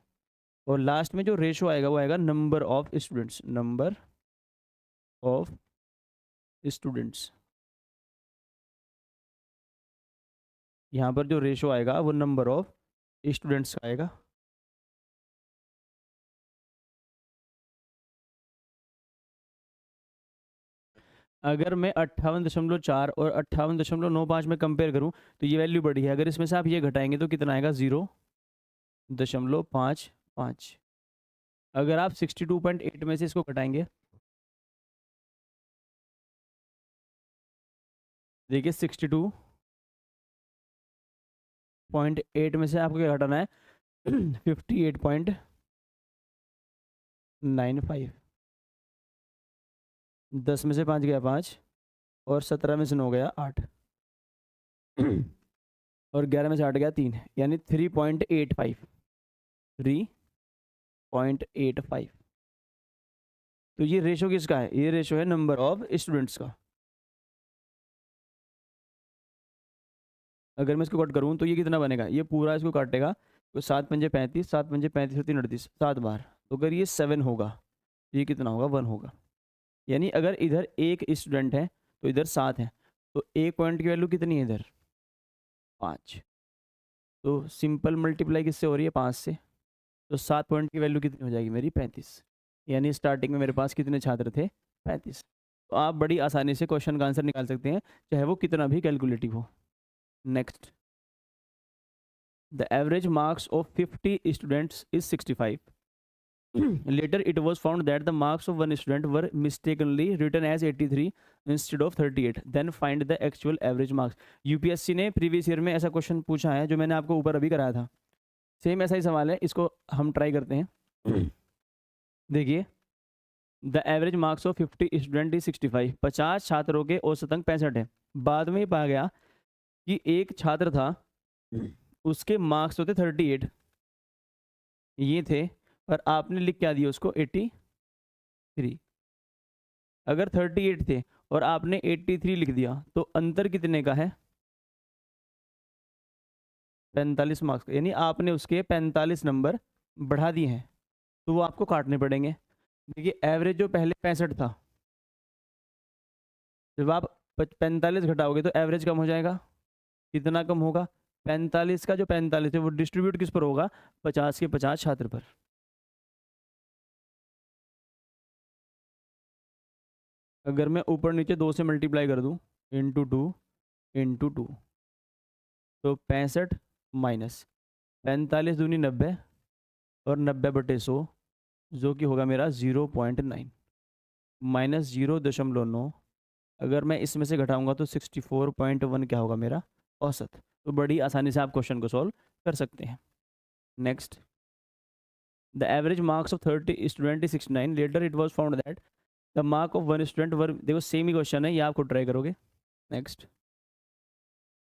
और लास्ट में जो रेशो आएगा वो आएगा number of students, number of students. यहाँ पर जो रेशो आएगा वो नंबर ऑफ स्टूडेंट्स का आएगा। अगर मैं 58.4 और 58.95 में कंपेयर करूं तो ये वैल्यू बड़ी है। अगर इसमें से आप ये घटाएंगे तो कितना आएगा, 0.55। अगर आप 62.8 में से इसको घटाएंगे, देखिए 62.8 में से आपको क्या घटाना है, 58.95। 10 में से 5 गया 5, और 17 में से 9 गया 8, और 11 में से 8 गया 3, यानी 3.85। 3.85। तो ये रेशो किसका है, ये रेशो है नंबर ऑफ स्टूडेंट्स का। अगर मैं इसको कट करूँ तो ये कितना बनेगा, ये पूरा इसको काटेगा तो 7 पंजे 35, 7 पंजे 35 और 3 38, 7 बार। तो अगर ये 7 होगा ये कितना होगा 1 होगा। यानी अगर इधर एक स्टूडेंट है तो इधर 7 है, तो एक पॉइंट की वैल्यू कितनी है इधर 5। तो सिंपल मल्टीप्लाई किससे हो रही है 5 से, तो 7 पॉइंट की वैल्यू कितनी हो जाएगी मेरी 35। यानी स्टार्टिंग में मेरे पास कितने छात्र थे 35। तो आप बड़ी आसानी से क्वेश्चन का आंसर निकाल सकते हैं चाहे वो कितना भी कैलकुलेटिव हो। Next, the average marks of 50 students is 65। Later, it was found that the marks of one student were mistakenly written as 83 instead of 38. Then find the actual average marks. UPSC ने previous year में ऐसा question पूछा है जो मैंने आपको ऊपर अभी कराया था। सेम ऐसा ही सवाल है, इसको हम ट्राई करते हैं। देखिए, the average marks of 50 student is 65। 50 छात्रों के औसत अंक 65 है। बाद में ही पाया गया कि एक छात्र था, उसके मार्क्स होते 38 ये थे, और आपने लिख क्या दिया उसको 83। अगर 38 थे और आपने 83 लिख दिया तो अंतर कितने का है 45 मार्क्स का। यानी आपने उसके 45 नंबर बढ़ा दिए हैं, तो वो आपको काटने पड़ेंगे। देखिए एवरेज जो पहले 65 था, जब आप 45 घटाओगे तो एवरेज कम हो जाएगा। कितना कम होगा 45 का जो 45 है वो डिस्ट्रीब्यूट किस पर होगा 50 के 50 छात्र पर। अगर मैं ऊपर नीचे 2 से मल्टीप्लाई कर दूं इंटू 2 इंटू 2, तो 65 माइनस 45 दूनी 90 और 90/100 जो कि होगा मेरा 0.9 माइनस 0.9। अगर मैं इसमें से घटाऊंगा तो 64.1 क्या होगा मेरा औसत। तो बड़ी आसानी से आप क्वेश्चन को सॉल्व कर सकते हैं। Next, the average marks of 30 student is 69। Later it was found that the mark of one student were, देखो सेम ही क्वेश्चन है, ये आपको ट्राई करोगे। Next,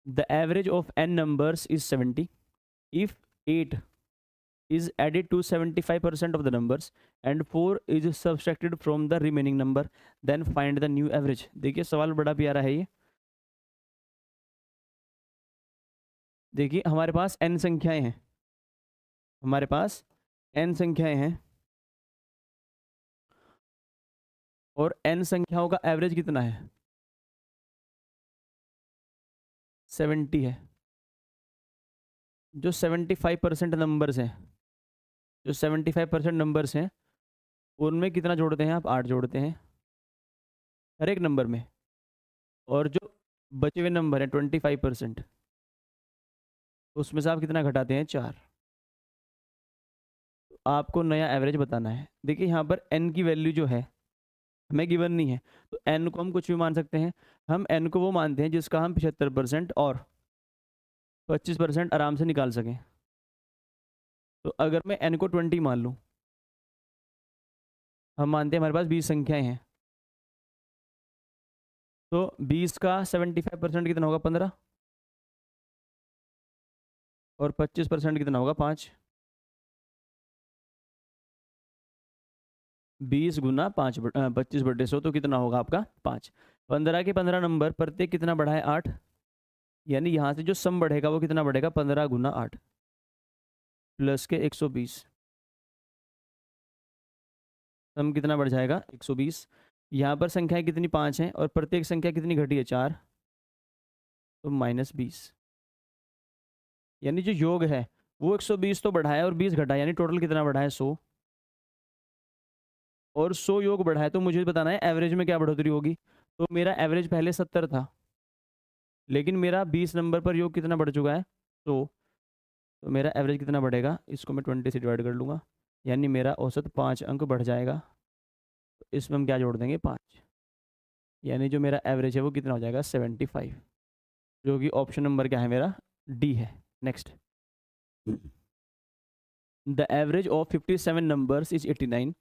the average of n numbers is 70 if 8 is added to 75% of the numbers and 4 is subtracted from the remaining number, then find the new average। देखिए सवाल बड़ा प्यारा है ये। देखिए हमारे पास n संख्याएं हैं, हमारे पास n संख्याएं हैं और n संख्याओं का एवरेज कितना है 70 है। जो 75% नंबर्स हैं, जो 75% नंबर्स हैं उनमें कितना जोड़ते हैं आप 8 जोड़ते हैं हर एक नंबर में, और जो बचे हुए नंबर हैं 25% उसमें से आप कितना घटाते हैं 4। तो आपको नया एवरेज बताना है। देखिए यहाँ पर n की वैल्यू जो है हमें गिवन नहीं है, तो n को हम कुछ भी मान सकते हैं। हम n को वो मानते हैं जिसका हम 75% और 25% आराम से निकाल सकें। तो अगर मैं n को 20 मान लूँ, हम मानते हैं हमारे पास 20 संख्याएं हैं, तो 20 का 75% कितना होगा 15, और 25% कितना होगा 5। 20 गुना 25/100 तो कितना होगा आपका 5। 15 के 15 नंबर प्रत्येक कितना बढ़ा है 8, यानी यहाँ से जो सम बढ़ेगा वो कितना बढ़ेगा 15 गुना 8 प्लस के 120। सम कितना बढ़ जाएगा 120। यहाँ पर संख्याएं कितनी 5 हैं और प्रत्येक संख्या कितनी घटी है 4, तो -20। यानी जो योग है वो 120 तो बढ़ा है और 20 घटा है, यानी टोटल कितना बढ़ा है 100, और 100 योग बढ़ा है। तो मुझे बताना है एवरेज में क्या बढ़ोतरी होगी। तो मेरा एवरेज पहले 70 था, लेकिन मेरा 20 नंबर पर योग कितना बढ़ चुका है 100, तो मेरा एवरेज कितना बढ़ेगा, इसको मैं 20 से डिवाइड कर लूँगा, यानी मेरा औसत 5 अंक बढ़ जाएगा। तो इसमें हम क्या जोड़ देंगे 5, यानी जो मेरा एवरेज है वो कितना हो जाएगा 75, जो कि ऑप्शन नंबर क्या है मेरा डी है। Next, the average of 57 numbers is 89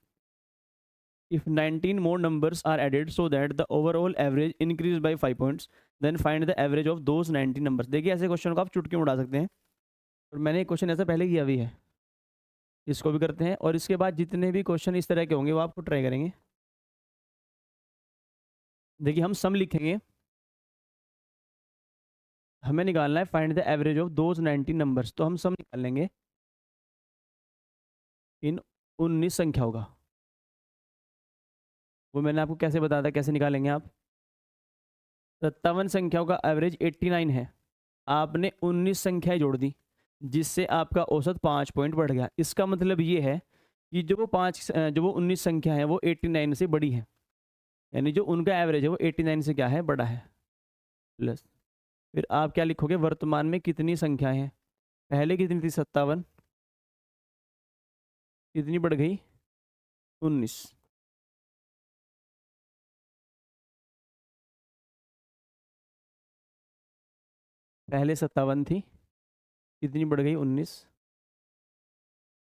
if 19 more numbers are added so that the overall average increased by 5 points, then find the average of those 19 numbers। देखिए ऐसे क्वेश्चन को आप चुटकी में उड़ा सकते हैं, और मैंने एक क्वेश्चन ऐसा पहले किया भी है, इसको भी करते हैं, और इसके बाद जितने भी क्वेश्चन इस तरह के होंगे वो आपको ट्राई करेंगे। देखिए हम सम लिखेंगे, हमें निकालना है find the average of those 19 numbers. तो हम सम निकाल लेंगे इन 19 संख्याओं का। वो मैंने आपको कैसे बताया था, कैसे निकालेंगे आप। 57 संख्याओं का एवरेज 89 है, आपने 19 संख्याएं जोड़ दी, जिससे आपका औसत 5 पॉइंट बढ़ गया। इसका मतलब ये है कि जो वो 19 संख्या है वो 89 से बड़ी है, यानी जो उनका एवरेज है वो 89 से क्या है, बड़ा है। प्लस फिर आप क्या लिखोगे, वर्तमान में कितनी संख्याएं हैं। पहले कितनी थी, 57, कितनी बढ़ गई, 19। पहले 57 थी, कितनी बढ़ गई, 19।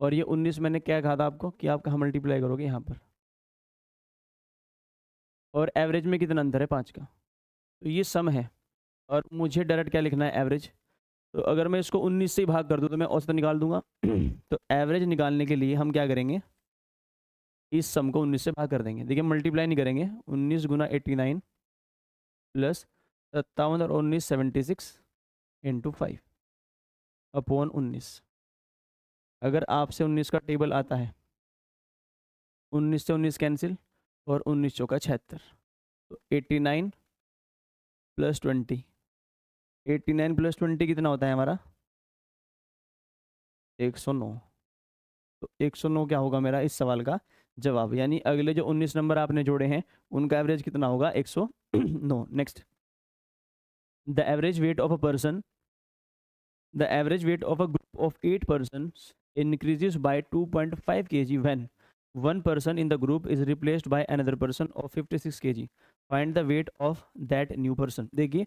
और ये 19 मैंने क्या कहा था आपको कि आप कहाँ मल्टीप्लाई करोगे, यहाँ पर। और एवरेज में कितना अंतर है, 5 का। तो ये सम है, और मुझे डायरेक्ट क्या लिखना है, एवरेज। तो अगर मैं इसको 19 से ही भाग कर दूँ तो मैं औसत निकाल दूंगा। तो एवरेज निकालने के लिए हम क्या करेंगे, इस सम को 19 से भाग कर देंगे। देखिए मल्टीप्लाई नहीं करेंगे, 19 गुना 89 प्लस 57 और 19 76 इंटू 5 अपॉन 19। अगर आपसे 19 का टेबल आता है, 19 से 19 कैंसिल, और 19 चौका 76, तो 89 प्लस 20, 89 प्लस 20 कितना होता है हमारा, 109। तो 109 क्या होगा मेरा इस सवाल का जवाब, यानी अगले जो 19 नंबर आपने जोड़े हैं उनका एवरेज कितना होगा, 109। Next, the average weight of a person, the average weight of a group of 8 persons increases by 2.5 kg when one person in the group is replaced by another person of 56 kg. Find the weight of that new person. देखिए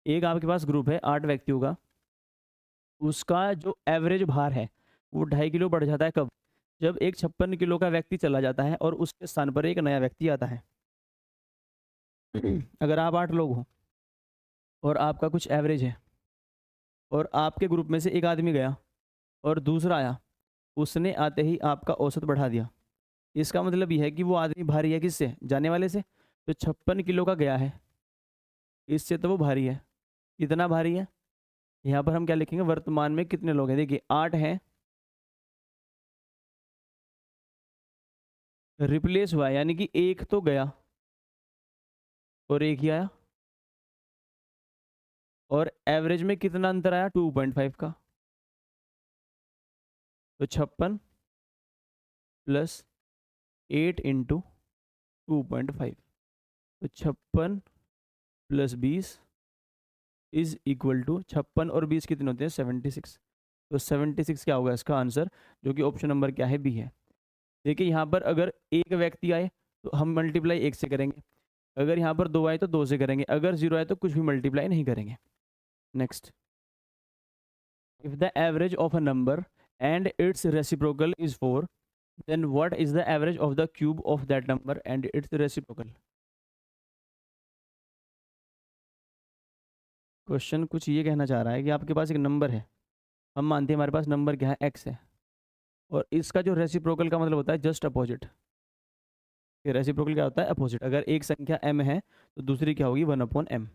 एक आपके पास group है 8 व्यक्तियों का, उसका जो average भार है वो 2.5 किलो बढ़ जाता है कब, जब एक 56 किलो का व्यक्ति चला जाता है और उसके स्थान पर एक नया व्यक्ति आता है। अगर आप 8 लोग हो और आपका कुछ एवरेज है, और आपके ग्रुप में से एक आदमी गया और दूसरा आया, उसने आते ही आपका औसत बढ़ा दिया। इसका मतलब यह है कि वो आदमी भारी है किससे, जाने वाले से। तो 56 किलो का गया है, इससे तो वो भारी है। कितना भारी है, यहाँ पर हम क्या लिखेंगे, वर्तमान में कितने लोग हैं। देखिए 8 हैं, रिप्लेस हुआ यानी कि एक तो गया और एक ही आया, और एवरेज में कितना अंतर आया, 2.5 का। तो 56 प्लस 8 इंटू 2.5, तो 56 प्लस 20 इज इक्वल टू, 56 और 20 कितने होते हैं, 76। तो 76 क्या होगा इसका आंसर, जो कि ऑप्शन नंबर क्या है, बी है। देखिए यहाँ पर अगर एक व्यक्ति आए तो हम मल्टीप्लाई 1 से करेंगे, अगर यहाँ पर 2 आए तो 2 से करेंगे, अगर 0 आए तो कुछ भी मल्टीप्लाई नहीं करेंगे। Next, if the average of a number and its reciprocal is 4, then what is the average of the cube of that number and its reciprocal. Question कुछ ये कहना चाह रहा है कि आपके पास एक नंबर है, हम मानते हैं हमारे पास नंबर क्या है, एक्स है, और इसका जो रेसिप्रोकल का मतलब होता है जस्ट अपोजिट। रेसिप्रोकल क्या होता है, अपोजिट। अगर एक संख्या m है तो दूसरी क्या होगी, 1/m।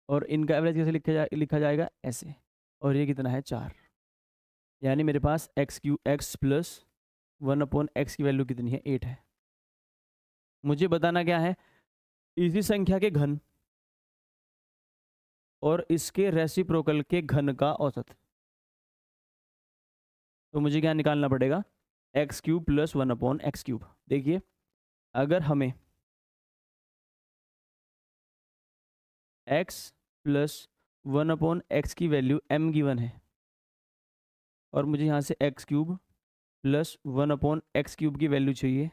और इनका एवरेज कैसे लिखा जाएगा, ऐसे। और ये कितना है, 4। यानी मेरे पास x प्लस 1/x की वैल्यू कितनी है, 8 है। मुझे बताना क्या है, इसी संख्या के घन और इसके रेसिप्रोकल के घन का औसत। तो मुझे क्या निकालना पड़ेगा, x³ प्लस 1/x³। देखिए अगर हमें x प्लस 1/x की वैल्यू m गिवन है, और मुझे यहाँ से x³ प्लस 1/x³ की वैल्यू चाहिए,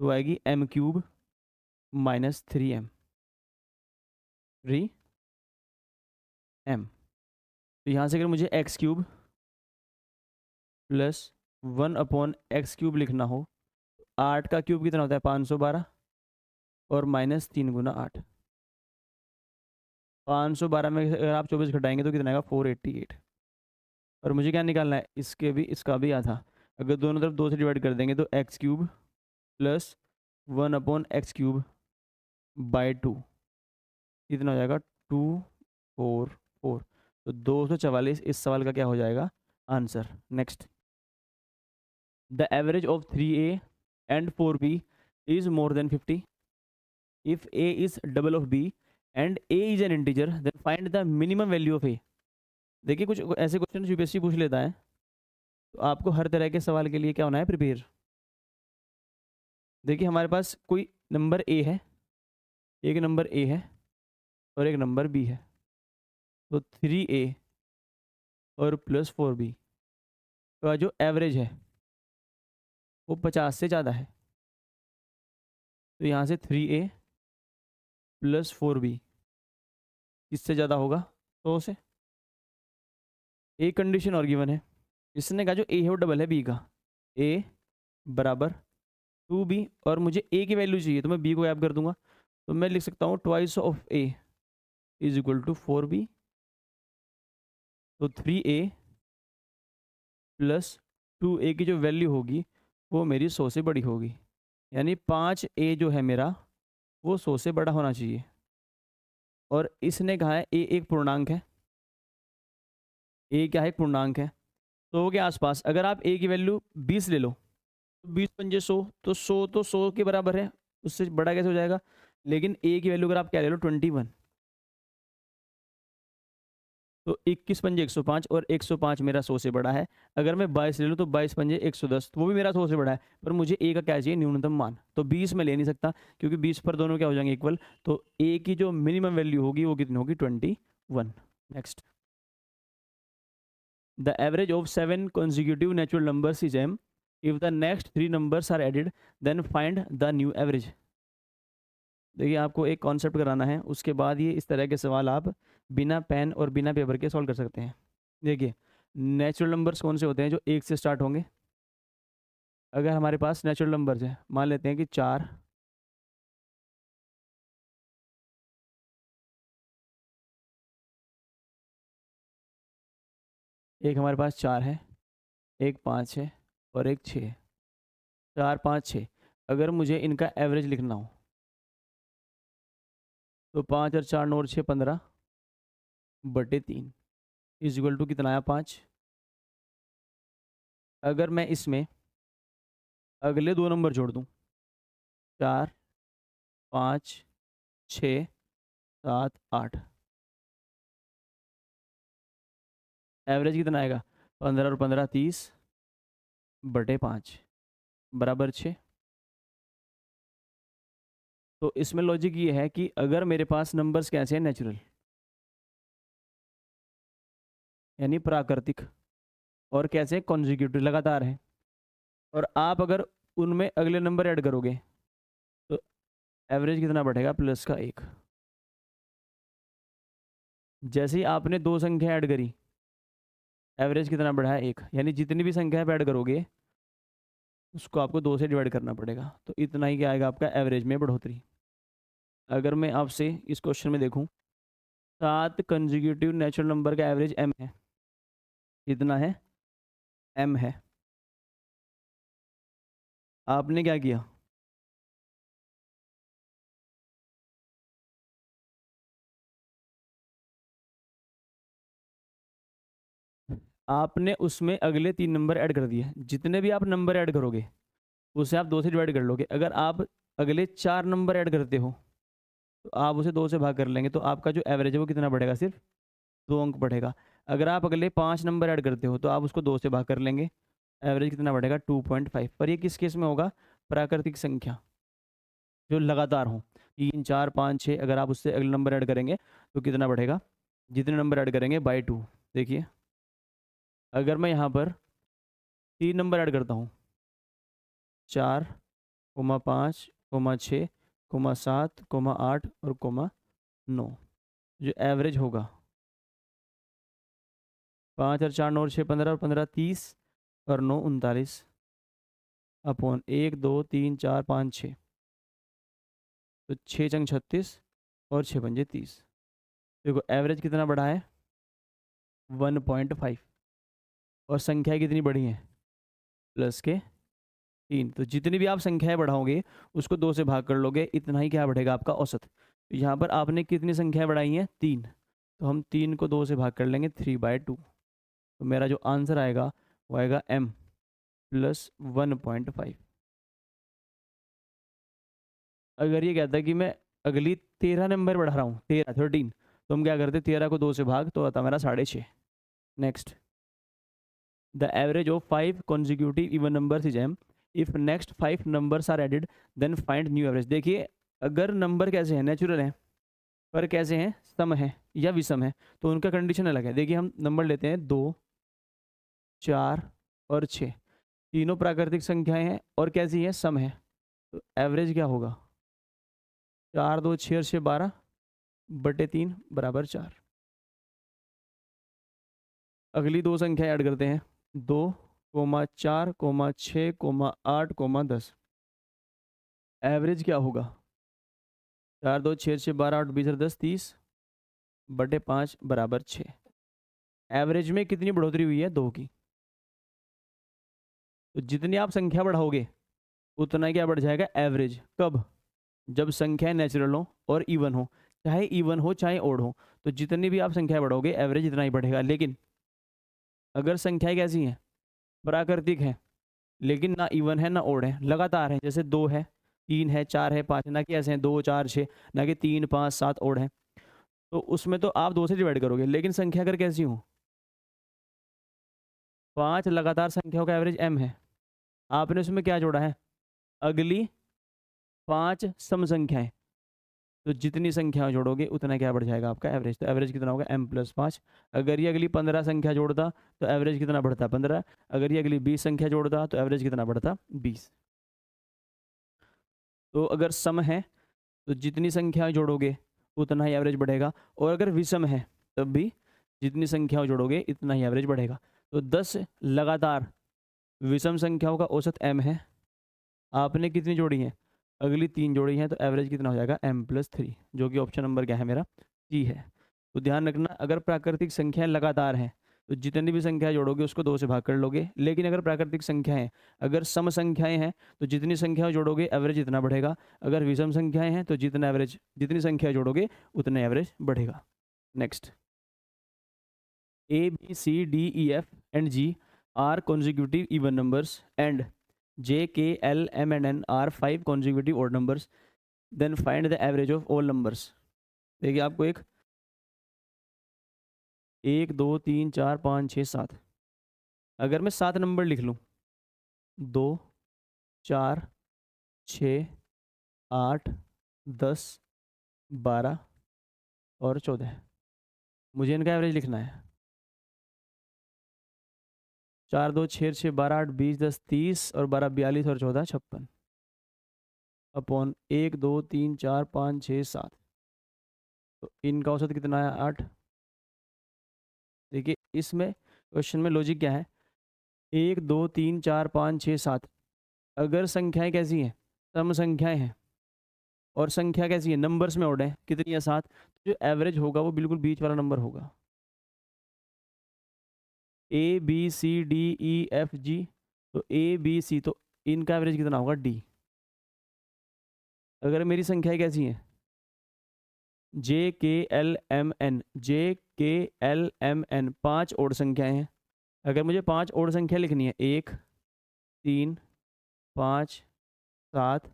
तो आएगी m³ माइनस 3m। तो यहाँ से अगर मुझे x³ प्लस 1/x³ लिखना हो, 8 का क्यूब कितना होता है, 512, और माइनस 3 गुना 8। 512 में अगर आप 24 घटाएंगे तो कितना आएगा, 488। और मुझे क्या निकालना है, इसके भी इसका भी आधा। अगर दोनों तरफ 2 से डिवाइड कर देंगे तो x³ प्लस 1/x³ बाई 2 कितना हो जाएगा, 244। तो 244 इस सवाल का क्या हो जाएगा, answer. Next, the average of 3a and 4b is more than 50 if a is double of b and a is an integer then find the minimum value of a। देखिए कुछ ऐसे क्वेश्चन यूपीएससी पूछ लेता है, तो आपको हर तरह के सवाल के लिए क्या होना है, प्रिपेयर। देखिए हमारे पास कोई नंबर a है, एक नंबर a है और एक नंबर b है, तो 3a और प्लस 4b का जो एवरेज है वो 50 से ज़्यादा है। तो यहाँ से 3a प्लस 4b किससे ज़्यादा होगा, 100 से। एक कंडीशन और गिवन है, इसने कहा जो a है वो डबल है b का, a बराबर 2b और मुझे a की वैल्यू चाहिए तो मैं b को गैप कर दूंगा, तो मैं लिख सकता हूँ twice of a is equal to 4b। तो 3a प्लस 2a की जो वैल्यू होगी वो मेरी 100 से बड़ी होगी, यानी 5a जो है मेरा वो 100 से बड़ा होना चाहिए। और इसने कहा है a एक पूर्णांक है, a क्या है, एक पूर्णांक है, तो के आसपास अगर आप a की वैल्यू 20 ले लो तो 20 पंजे 100, तो 100 तो 100 के बराबर है, उससे बड़ा कैसे हो जाएगा। लेकिन a की वैल्यू अगर आप क्या ले लो 21, तो 21 पंजे 105 और 105 मेरा 100 से बड़ा है। अगर मैं 22 ले लूँ तो 22 पंजे 110, तो वो भी मेरा 100 से बड़ा है, पर मुझे a का क्या चाहिए, न्यूनतम मान। तो 20 में ले नहीं सकता क्योंकि 20 पर दोनों क्या हो जाएंगे, इक्वल। तो a की जो मिनिमम वैल्यू होगी वो कितनी होगी, 21। Next, the average of 7 consecutive natural numbers is m if the next 3 numbers are added then find the new average. देखिए आपको एक कॉन्सेप्ट कराना है, उसके बाद ये इस तरह के सवाल आप बिना पेन और बिना पेपर के सॉल्व कर सकते हैं। देखिए नेचुरल नंबर्स कौन से होते हैं, जो 1 से स्टार्ट होंगे। अगर हमारे पास नेचुरल नंबर्स है, मान लेते हैं कि 4, एक हमारे पास 4 है, एक 5 है और एक 6 है। 4 5 6, अगर मुझे इनका एवरेज लिखना हो तो 5 और 4 9 और 6 15 बटे 3 इज इक्वल टू कितना आया, 5। अगर मैं इसमें अगले 2 नंबर जोड़ दूं, 4 5 6 7 8, एवरेज कितना आएगा, 15 और 15 30 बटे 5 बराबर 6। तो इसमें लॉजिक ये है कि अगर मेरे पास नंबर्स कैसे हैं, नेचुरल यानी प्राकृतिक, और कैसे कॉन्जिक्यूटिव लगातार है, और आप अगर उनमें अगले नंबर ऐड करोगे तो एवरेज कितना बढ़ेगा, प्लस का 1। जैसे ही आपने 2 संख्या ऐड करी, एवरेज कितना बढ़ा है, 1। यानी जितनी भी संख्या आप ऐड करोगे उसको आपको 2 से डिवाइड करना पड़ेगा, तो इतना ही क्या आएगा आपका एवरेज में बढ़ोतरी। अगर मैं आपसे इस क्वेश्चन में देखूं, 7 कंजिक्यूटिव नेचुरल नंबर का एवरेज m है, कितना है, m है। आपने क्या किया, आपने उसमें अगले 3 नंबर ऐड कर दिए। जितने भी आप नंबर ऐड करोगे उसे आप 2 से डिवाइड कर लोगे। अगर आप अगले 4 नंबर ऐड करते हो तो आप उसे 2 से भाग कर लेंगे, तो आपका जो एवरेज है वो कितना बढ़ेगा, सिर्फ 2 अंक बढ़ेगा। अगर आप अगले 5 नंबर ऐड करते हो तो आप उसको 2 से भाग कर लेंगे, एवरेज कितना बढ़ेगा, 2.5। पर ये किस केस में होगा, प्राकृतिक संख्या जो लगातार हो, 3 4 5 6। अगर आप उससे अगले नंबर ऐड करेंगे तो कितना बढ़ेगा, जितने नंबर ऐड करेंगे बाई 2। देखिए अगर मैं यहाँ पर 3 नंबर ऐड करता हूँ, 4 5 6 7 8 और 9, जो एवरेज होगा 5 और 4 9 और 6 15 और 15 30 और 9 39 अपॉन 1 2 3 4 5 6, तो 6 चंग 36 और 6 पंजे 30। देखो एवरेज कितना बढ़ा है, 1.5, और संख्याएं कितनी बढ़ी हैं, प्लस के 3। तो जितनी भी आप संख्याएं बढ़ाओगे उसको 2 से भाग कर लोगे, इतना ही क्या बढ़ेगा, आपका औसत। तो यहाँ पर आपने कितनी संख्याएं बढ़ाई हैं, 3, तो हम 3 को 2 से भाग कर लेंगे, 3/2। तो मेरा जो आंसर आएगा वो आएगा m प्लस 1.5। अगर ये कहता है कि मैं अगली 13 नंबर बढ़ा रहा हूँ, 13 तो हम क्या करते, 13 को 2 से भाग तो आता मेरा 6.5। Next, the average of 5 consecutive even numbers is m if next 5 numbers are added then find new average। देखिए अगर नंबर कैसे हैं, नेचुरल हैं, पर कैसे हैं, सम है या विषम है, तो उनका कंडीशन अलग है। देखिए हम नंबर लेते हैं 2, 4 और 6, तीनों प्राकृतिक संख्याएं हैं और कैसी हैं, सम है। तो एवरेज क्या होगा, 4 2 6 और 6 12/3 बराबर 4। अगली दो संख्या ऐड करते हैं, 2, 4, 6, 8, 10। एवरेज क्या होगा, 4 2 6 6 12 8 20 10 30/5 बराबर 6। एवरेज में कितनी बढ़ोतरी हुई है, 2 की। तो जितनी आप संख्या बढ़ाओगे उतना क्या बढ़ जाएगा एवरेज। कब, जब संख्या नेचुरल हो और इवन हो, चाहे इवन हो चाहे ओड हो, तो जितनी भी आप संख्या बढ़ाओगे एवरेज इतना ही बढ़ेगा। लेकिन अगर संख्याएं कैसी हैं, प्राकृतिक है लेकिन ना इवन है ना ओड है, लगातार है, जैसे 2 है, 3 है, 4 है, 5 ना कि ऐसे हैं 2 4 6, ना कि 3 5 7 ओड है, तो उसमें तो आप 2 से डिवाइड करोगे। लेकिन संख्या अगर कैसी हो, 5 लगातार संख्याओं का एवरेज m है, आपने उसमें क्या जोड़ा है, अगली 5 सम संख्याएं, तो जितनी संख्याएं जोड़ोगे उतना क्या बढ़ जाएगा आपका एवरेज। तो एवरेज कितना होगा, m प्लस 5। अगर ये अगली 15 संख्या जोड़ता तो एवरेज कितना बढ़ता, 15। अगर ये अगली 20 संख्या जोड़ता तो एवरेज कितना बढ़ता, 20। तो अगर सम है तो जितनी संख्याएं जोड़ोगे उतना ही एवरेज बढ़ेगा, और अगर विषम है तब भी जितनी संख्याओं जोड़ोगे इतना ही एवरेज बढ़ेगा। तो 10 लगातार विषम संख्याओं का औसत m है, आपने कितनी जोड़ी है, अगली 3 जोड़ी हैं, तो एवरेज कितना हो जाएगा m प्लस 3, जो कि ऑप्शन नंबर क्या है मेरा, सी है। तो ध्यान रखना, अगर प्राकृतिक संख्याएं लगातार हैं तो जितनी भी संख्या जोड़ोगे उसको 2 से भाग कर लोगे। लेकिन अगर प्राकृतिक संख्याएं, अगर सम संख्याएं हैं तो जितनी संख्या जोड़ोगे एवरेज इतना बढ़ेगा। अगर विषम संख्याएं हैं तो जितना एवरेज, जितनी संख्या जोड़ोगे उतना एवरेज बढ़ेगा। Next, A B C D E F and G are consecutive even numbers and J, K, L, M and N are 5 consecutive odd numbers. Then find the average of all numbers। देखिए आपको एक 1 2 3 4 5 6 7, अगर मैं 7 number लिख लूँ, 2 4 6 8 10 12 और 14, मुझे इनका एवरेज लिखना है। 4 2 6 6 12 8 20 10 30 और 12 42 और 14 56 अपॉन 1 2 3 4 5 6 7, तो इनका औसत कितना है, 8। देखिए इसमें क्वेश्चन में लॉजिक क्या है, 1 2 3 4 5 6 7, अगर संख्याएं कैसी हैं, सम संख्याएं हैं, और संख्या कैसी है, नंबर्स में ऑर्डर है, कितनी है, 7, तो जो एवरेज होगा वो बिल्कुल बीच वाला नंबर होगा। A B C D E F G, तो ए बी सी, तो इनका एवरेज कितना होगा, डी। अगर मेरी संख्याएं कैसी हैं, जे के एल एम एन, जे के एल एम एन, 5 ओड संख्याएं हैं। अगर मुझे 5 ओड संख्या लिखनी है, 1 3 5 7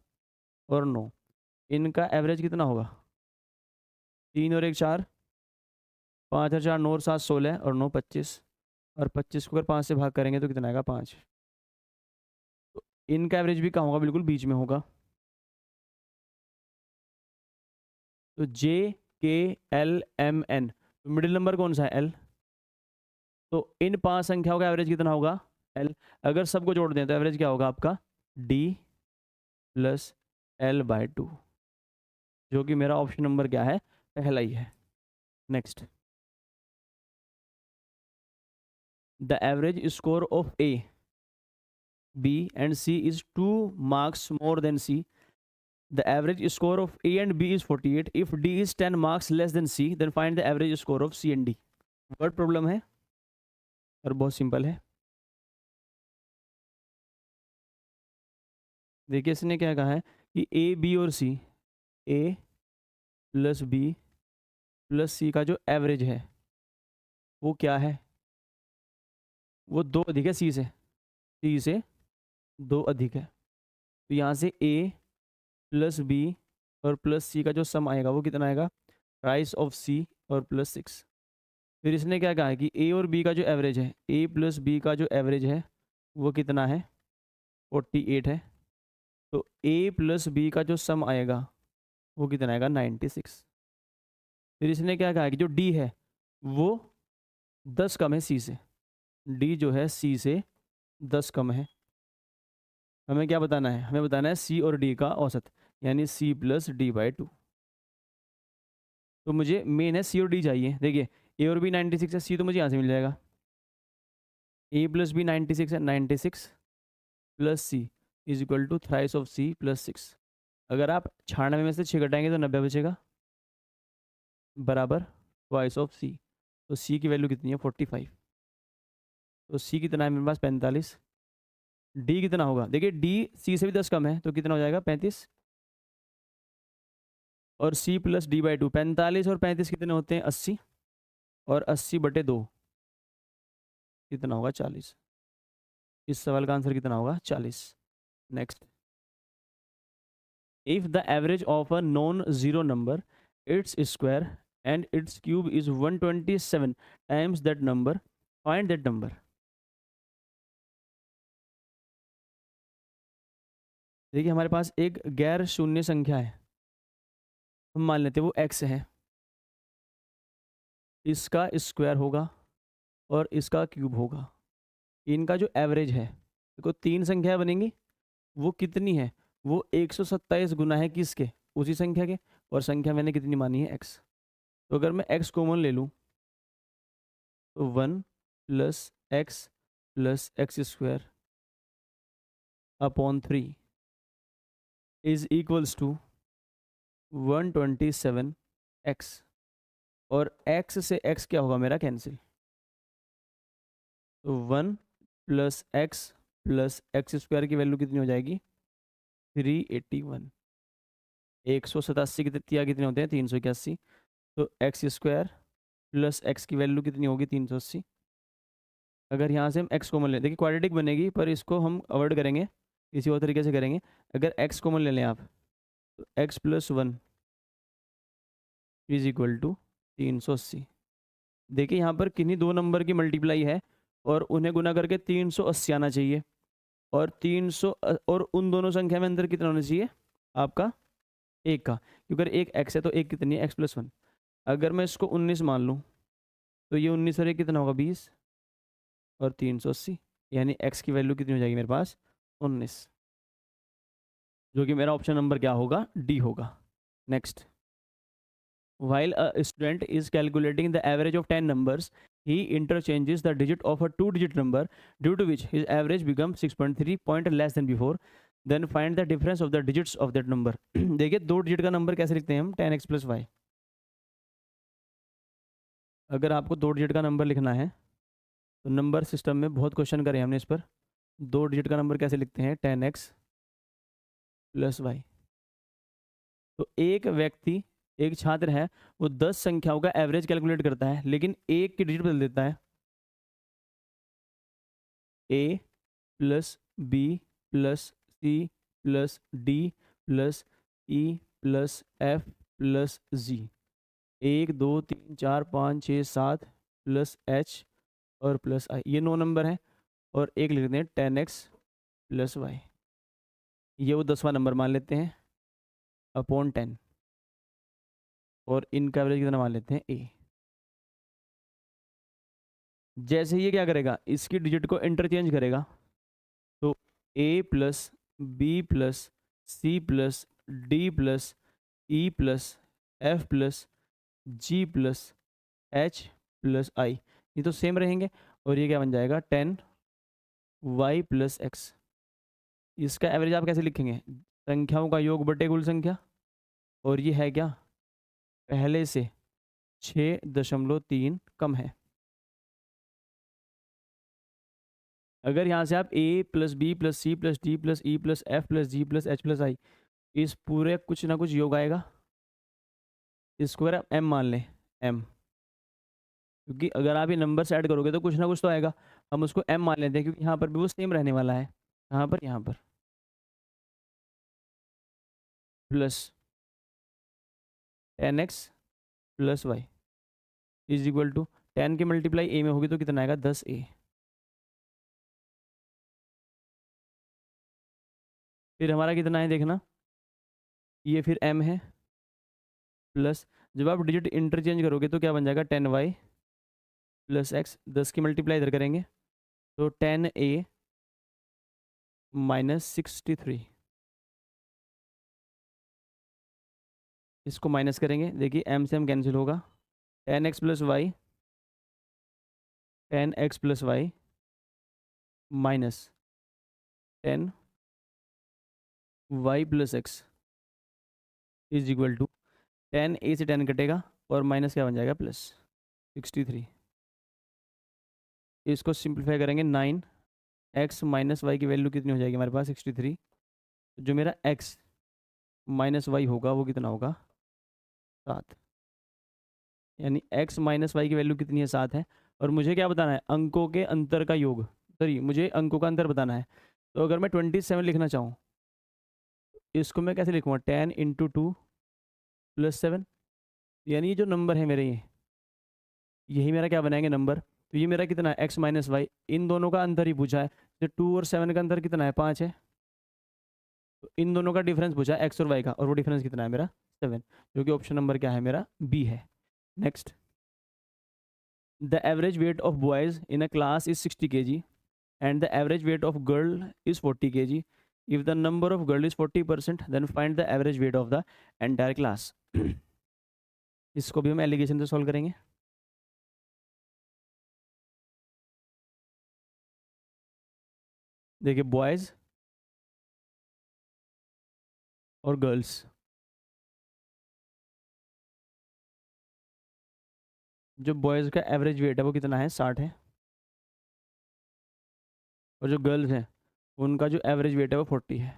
और 9, इनका एवरेज कितना होगा, 3 और 1 4, 5 और 4 9 और 7 16 और 9 25, और 25 को अगर 5 से भाग करेंगे तो कितना आएगा, 5। तो इनका एवरेज भी कहाँ होगा, बिल्कुल बीच में होगा। तो जे के एल एम एन, तो मिडिल नंबर कौन सा है, एल, तो इन 5 संख्याओं का एवरेज कितना होगा, एल। अगर सबको जोड़ दें तो एवरेज क्या होगा आपका, डी प्लस एल बाय 2, जो कि मेरा ऑप्शन नंबर क्या है, पहला ही है। Next, the average score of A B and C is 2 marks more than C। The average score of A and B is 48. If D is 10 marks less than C, then find the average score of C and D। Word problem है और बहुत simple है। देखिए इसने क्या कहा है कि ए बी और सी, ए प्लस बी प्लस सी का जो एवरेज है वो क्या है, वो 2 अधिक है सी से 2 अधिक है। तो यहाँ से ए प्लस बी और प्लस सी का जो सम आएगा वो कितना आएगा, प्राइस ऑफ सी और प्लस 6। फिर इसने क्या कहा है कि ए और बी का जो एवरेज है, ए प्लस बी का जो एवरेज है वो कितना है, 48 है। तो ए प्लस बी का जो सम आएगा वो कितना आएगा, 96। फिर इसने क्या कहा है कि जो डी है वो 10 कम है सी से, डी जो है सी से 10 कम है। हमें क्या बताना है, हमें बताना है सी और डी का औसत, यानी सी प्लस डी बाई 2। तो मुझे मेन है सी और डी चाहिए। देखिए ए और बी 96 है, सी तो मुझे यहाँ से मिल जाएगा, ए प्लस बी 96 है, 96 plus C is equal to thrice of C plus 6। अगर आप 96 में से 6 घटाएंगे तो 90 बचेगा, बराबर ट्वाइस ऑफ सी। तो सी की वैल्यू कितनी है, 45। तो सी कितना है मेरे पास, 45। डी कितना होगा, देखिए डी सी से भी 10 कम है, तो कितना हो जाएगा, 35। और सी प्लस डी बाई 2, 45 और 35 कितने होते हैं, 80। और 80/2 कितना होगा, 40। इस सवाल का आंसर कितना होगा, 40। Next, if the average of a non zero number, its square and it's cube is 127 times that number, find that number. देखिए हमारे पास एक गैर शून्य संख्या है, हम मान लेते हैं वो x है, इसका स्क्वायर होगा और इसका क्यूब होगा। इनका जो एवरेज है, देखो 3 संख्याएं बनेंगी, वो कितनी है, वो 127 गुना है किसके, उसी संख्या के, और संख्या मैंने कितनी मानी है, x। तो अगर मैं x कॉमन ले लूँ तो 1 plus x square upon 3 is equals to 127x। और x से x क्या होगा मेरा, कैंसिल। तो 1 प्लस एक्स स्क्वायर की वैल्यू कितनी हो जाएगी, 381। 187 कितने होते हैं, 381। तो एक्स स्क्वायर प्लस एक्स की वैल्यू कितनी होगी, 380। अगर यहाँ से हम x कॉमन लें, देखिए क्वाड्रेटिक बनेगी पर इसको हम अवॉइड करेंगे, किसी और तरीके से करेंगे। अगर x कॉमन ले लें आप, तो x plus 1 is equal to 380। देखिए यहाँ पर किन्हीं 2 नंबर की मल्टीप्लाई है और उन्हें गुना करके 380 आना चाहिए। और 300 और उन दोनों संख्या में अंदर कितना होना चाहिए आपका, 1 का, क्योंकि अगर एक x है तो एक कितनी है, x प्लस 1। अगर मैं इसको 19 मान लूँ तो ये 19 और 1 कितना होगा, 20 और 380, यानी x की वैल्यू कितनी हो जाएगी मेरे पास, 19, जो कि मेरा ऑप्शन नंबर क्या होगा, डी होगा। Next, while a student is calculating the average of 10 numbers, he interchanges the digit of a 2-digit number, due to which his average becomes 6.3 point less than before. Then find the difference of the digits of that number. देखिए 2 digit का number कैसे लिखते हैं हम, 10x plus Y. अगर आपको 2 digit का number लिखना है तो नंबर सिस्टम में बहुत क्वेश्चन करे हमने इस पर। 2 डिजिट का नंबर कैसे लिखते हैं, 10x प्लस वाई। तो एक व्यक्ति, एक छात्र है, वो 10 संख्याओं का एवरेज कैलकुलेट करता है, लेकिन एक की डिजिट बदल देता है, a plus B plus C plus D plus E plus F plus g. 1 2 3 4 5 6 7 plus h और प्लस आई, ये 9 नंबर हैं। और एक लिखते हैं 10x प्लस वाई, ये वो 10वां नंबर मान लेते हैं अपॉन 10। और इनका एवरेज कितना मान लेते हैं, a। जैसे ये क्या करेगा, इसकी डिजिट को इंटरचेंज करेगा, तो a plus B plus C plus D plus E plus F plus G plus H plus आई, ये तो सेम रहेंगे। और ये क्या बन जाएगा, 10y प्लस एक्स। इसका एवरेज आप कैसे लिखेंगे, संख्याओं का योग बटे कुल संख्या, और ये है क्या, पहले से 6.3 कम है। अगर यहाँ से आप a plus B plus C plus D plus E plus F plus G plus H plus I, इस पूरे कुछ ना कुछ योग आएगा। इसको अगर आप m मान लें, m, क्योंकि अगर आप ये नंबर ऐड करोगे तो कुछ ना कुछ तो आएगा। हम उसको m मान लेते हैं क्योंकि यहाँ पर भी वो सेम रहने वाला है। यहाँ पर plus 10x plus y is equal to 10 की मल्टीप्लाई a में होगी तो कितना आएगा 10a। फिर हमारा कितना है देखना, ये फिर m है प्लस, जब आप डिजिट इंटरचेंज करोगे तो क्या बन जाएगा 10y प्लस एक्स, 10 की मल्टीप्लाई इधर करेंगे तो 10a माइनस 63। इसको माइनस करेंगे, देखिए m से m कैंसिल होगा, 10x plus y 10x plus y minus 10y plus x is equal to 10a से 10 कटेगा और माइनस क्या बन जाएगा प्लस 63। इसको सिंप्लीफाई करेंगे 9x माइनस वाई की वैल्यू कितनी हो जाएगी हमारे पास 63। जो मेरा x माइनस वाई होगा वो कितना होगा 7, यानी x माइनस वाई की वैल्यू कितनी है 7 है। और मुझे क्या बताना है, अंकों के अंतर का योग, सॉरी मुझे अंकों का अंतर बताना है। तो अगर मैं 27 लिखना चाहूँ इसको मैं कैसे लिखूँगा, 10 इंटू 2 प्लस 7, यानी ये जो नंबर है मेरे ये यही मेरा क्या बनाएंगे नंबर। तो ये मेरा कितना है x माइनस वाई, इन दोनों का अंतर ही पूछा है। तो 2 और 7 का अंतर कितना है 5 है, तो इन दोनों का डिफरेंस पूछा है x और y का, और वो डिफरेंस कितना है मेरा 7, जो कि ऑप्शन नंबर क्या है मेरा बी है। Next, the average weight of boys in a class is 60 kg and the average weight of girl is 40 kg. If the number of girl is 40%, then find the average weight of the entire class. इसको भी हम allegation से solve करेंगे। देखिए boys और girls, जो boys का average weight है वो कितना है 60 है, और जो गर्ल्स हैं उनका जो एवरेज वेट है वो 40 है।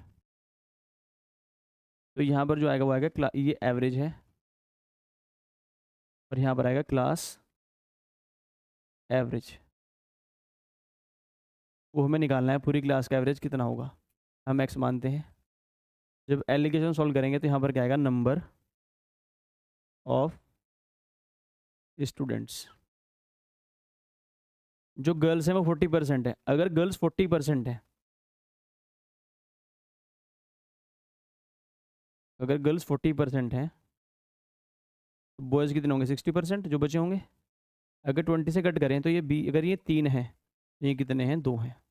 तो यहाँ पर जो आएगा वो आएगा ये एवरेज है, और यहाँ पर आएगा क्लास एवरेज, वो हमें निकालना है पूरी क्लास का एवरेज कितना होगा। हम एक्स मानते हैं। जब एलिगेशन सॉल्व करेंगे तो यहाँ पर क्या आएगा नंबर ऑफ स्टूडेंट्स। जो गर्ल्स हैं वो 40% है, अगर गर्ल्स 40% है, अगर गर्ल्स 40% हैं तो बॉयज़ कितने होंगे 60% जो बचे होंगे। अगर 20 से कट करें तो ये बी, अगर ये 3 है तो ये कितने हैं 2 हैं,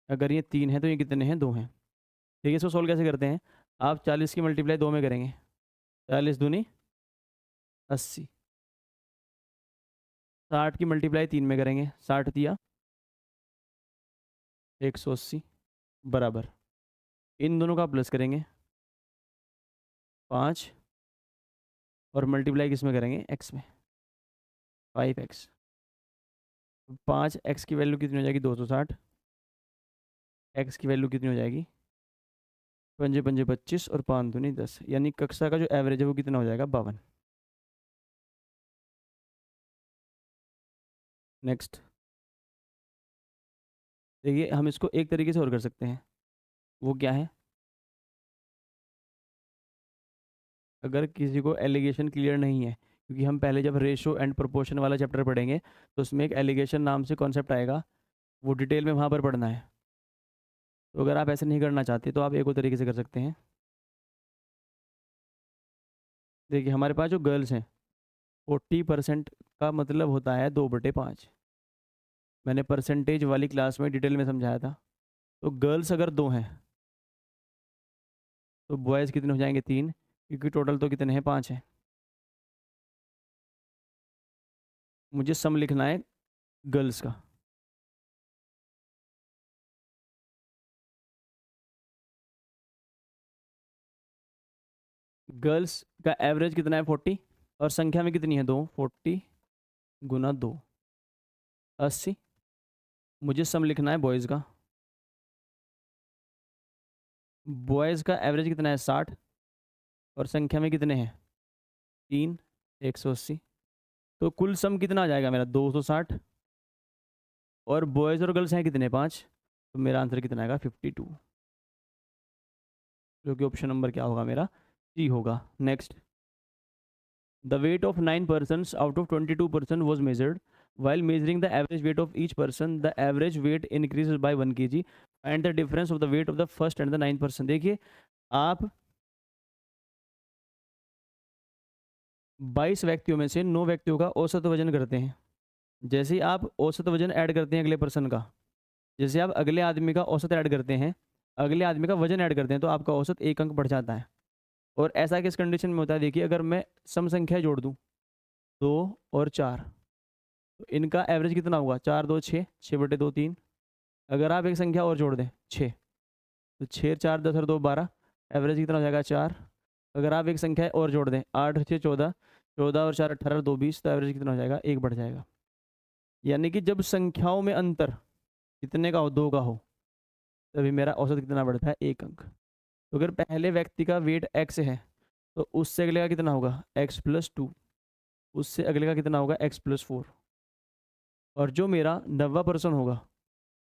अगर ये 3 है तो ये कितने हैं 2 हैं। ठीक है, इसको सॉल्व कैसे करते हैं, आप 40 की मल्टीप्लाई 2 में करेंगे, 40 दूनी 80, 60 की मल्टीप्लाई 3 में करेंगे, 60 दिया 180 बराबर, इन दोनों का प्लस करेंगे 5 और मल्टीप्लाई किस में करेंगे एक्स में 5x। 5x की वैल्यू कितनी हो जाएगी 260, x की वैल्यू कितनी हो जाएगी 5 5 25 और 5 दूनी 10, यानी कक्षा का जो एवरेज है वो कितना हो जाएगा 52। नेक्स्ट, देखिए हम इसको एक तरीके से और कर सकते हैं, वो क्या है, अगर किसी को एलिगेशन क्लियर नहीं है, क्योंकि हम पहले जब रेशो एंड प्रोपोर्शन वाला चैप्टर पढ़ेंगे तो उसमें एक एलिगेशन नाम से कॉन्सेप्ट आएगा, वो डिटेल में वहाँ पर पढ़ना है। तो अगर आप ऐसे नहीं करना चाहते तो आप एक और तरीके से कर सकते हैं। देखिए हमारे पास जो गर्ल्स हैं 40% का मतलब होता है 2/5, मैंने परसेंटेज वाली क्लास में डिटेल में समझाया था। तो गर्ल्स अगर 2 हैं तो बॉयज़ कितने हो जाएंगे 3, क्योंकि टोटल तो कितने हैं 5 हैं। मुझे सम लिखना है गर्ल्स का, गर्ल्स का एवरेज कितना है 40 और संख्या में कितनी है 2, 40 गुना 2 80। मुझे सम लिखना है बॉयज़ का, बॉयज़ का एवरेज कितना है 60 और संख्या में कितने हैं 3, 180। तो कुल सम कितना आ जाएगा मेरा 260, और बॉयज़ और गर्ल्स हैं कितने 5, तो मेरा आंसर कितना आएगा 52, जो कि ऑप्शन नंबर क्या होगा मेरा सी होगा। Next, the weight of 9 persons out of 22 person was measured. While measuring the average weight of each person, the average weight increases by 1 kg. Find the difference of the weight of the first and the 9 person. देखिए आप 22 व्यक्तियों में से 9 व्यक्तियों का औसत वजन करते हैं। जैसे ही आप औसत वजन ऐड करते हैं अगले पर्सन का, जैसे आप अगले आदमी का औसत ऐड करते हैं, अगले आदमी का वजन ऐड करते हैं, तो आपका औसत 1 अंक बढ़ जाता है। और ऐसा किस कंडीशन में होता है, देखिए अगर मैं सम संख्या जोड़ दूँ 2 और 4, तो इनका एवरेज कितना होगा 4 2 6, 6/2 3। अगर आप एक संख्या और जोड़ दें 6, तो 6 4 10 और 2 12, एवरेज कितना हो जाएगा 4। अगर आप एक संख्या और जोड़ दें 8 6 14, 14 और 4 18 2 20, तो एवरेज कितना हो जाएगा 1 बढ़ जाएगा। यानी कि जब संख्याओं में अंतर कितने का हो 2 का हो, तभी मेरा औसत कितना बढ़ता है 1 अंक। तो अगर पहले व्यक्ति का वेट x है, तो उससे अगले का कितना होगा x+2, उससे अगले का कितना होगा x+4, और जो मेरा 90वां पर्सन होगा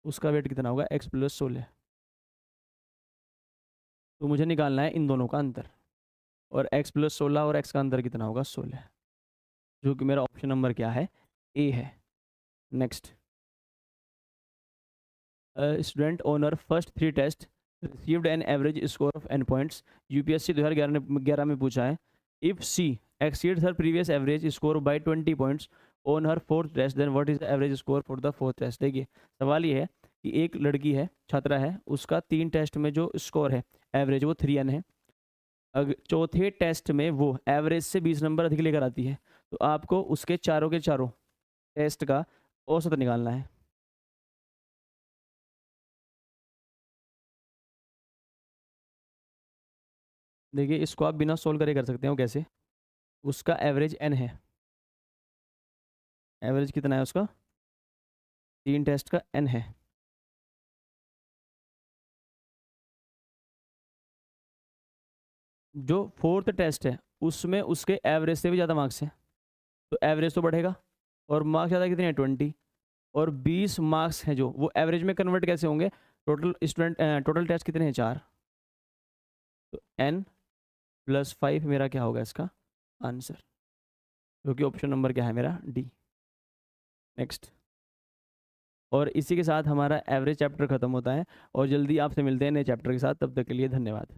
उसका वेट कितना होगा x+16। तो मुझे निकालना है इन दोनों का अंतर, और x+16 और x का अंतर कितना होगा 16, जो कि मेरा ऑप्शन नंबर क्या है ए है। Next, student on her first 3 test received an average score of n points. UPSC 2011 में पूछा है, if she exceeds her previous average score by 20 points on her 4th test, then what is the average score for the 4th test। देखिए सवाल ये है कि एक लड़की है, छात्रा है, उसका 3 टेस्ट में जो स्कोर है एवरेज वो 3n है। अगर चौथे टेस्ट में वो एवरेज से 20 नंबर अधिक लेकर आती है, तो आपको उसके चारों के चारों टेस्ट का औसत निकालना है। देखिए इसको आप बिना सोल्व करे कर सकते हो। कैसे, उसका एवरेज n है, एवरेज कितना है उसका 3 टेस्ट का n है, जो 4th टेस्ट है उसमें उसके एवरेज से भी ज़्यादा मार्क्स हैं, तो एवरेज तो बढ़ेगा, और मार्क्स ज़्यादा कितने हैं 20, और 20 मार्क्स हैं जो वो एवरेज में कन्वर्ट कैसे होंगे, टोटल टेस्ट कितने हैं 4, तो n+5 मेरा क्या होगा इसका आंसर, जो कि ऑप्शन नंबर क्या है मेरा डी। नेक्स्ट, और इसी के साथ हमारा एवरेज चैप्टर खत्म होता है, और जल्दी आपसे मिलते हैं नए चैप्टर के साथ। तब तक के लिए धन्यवाद।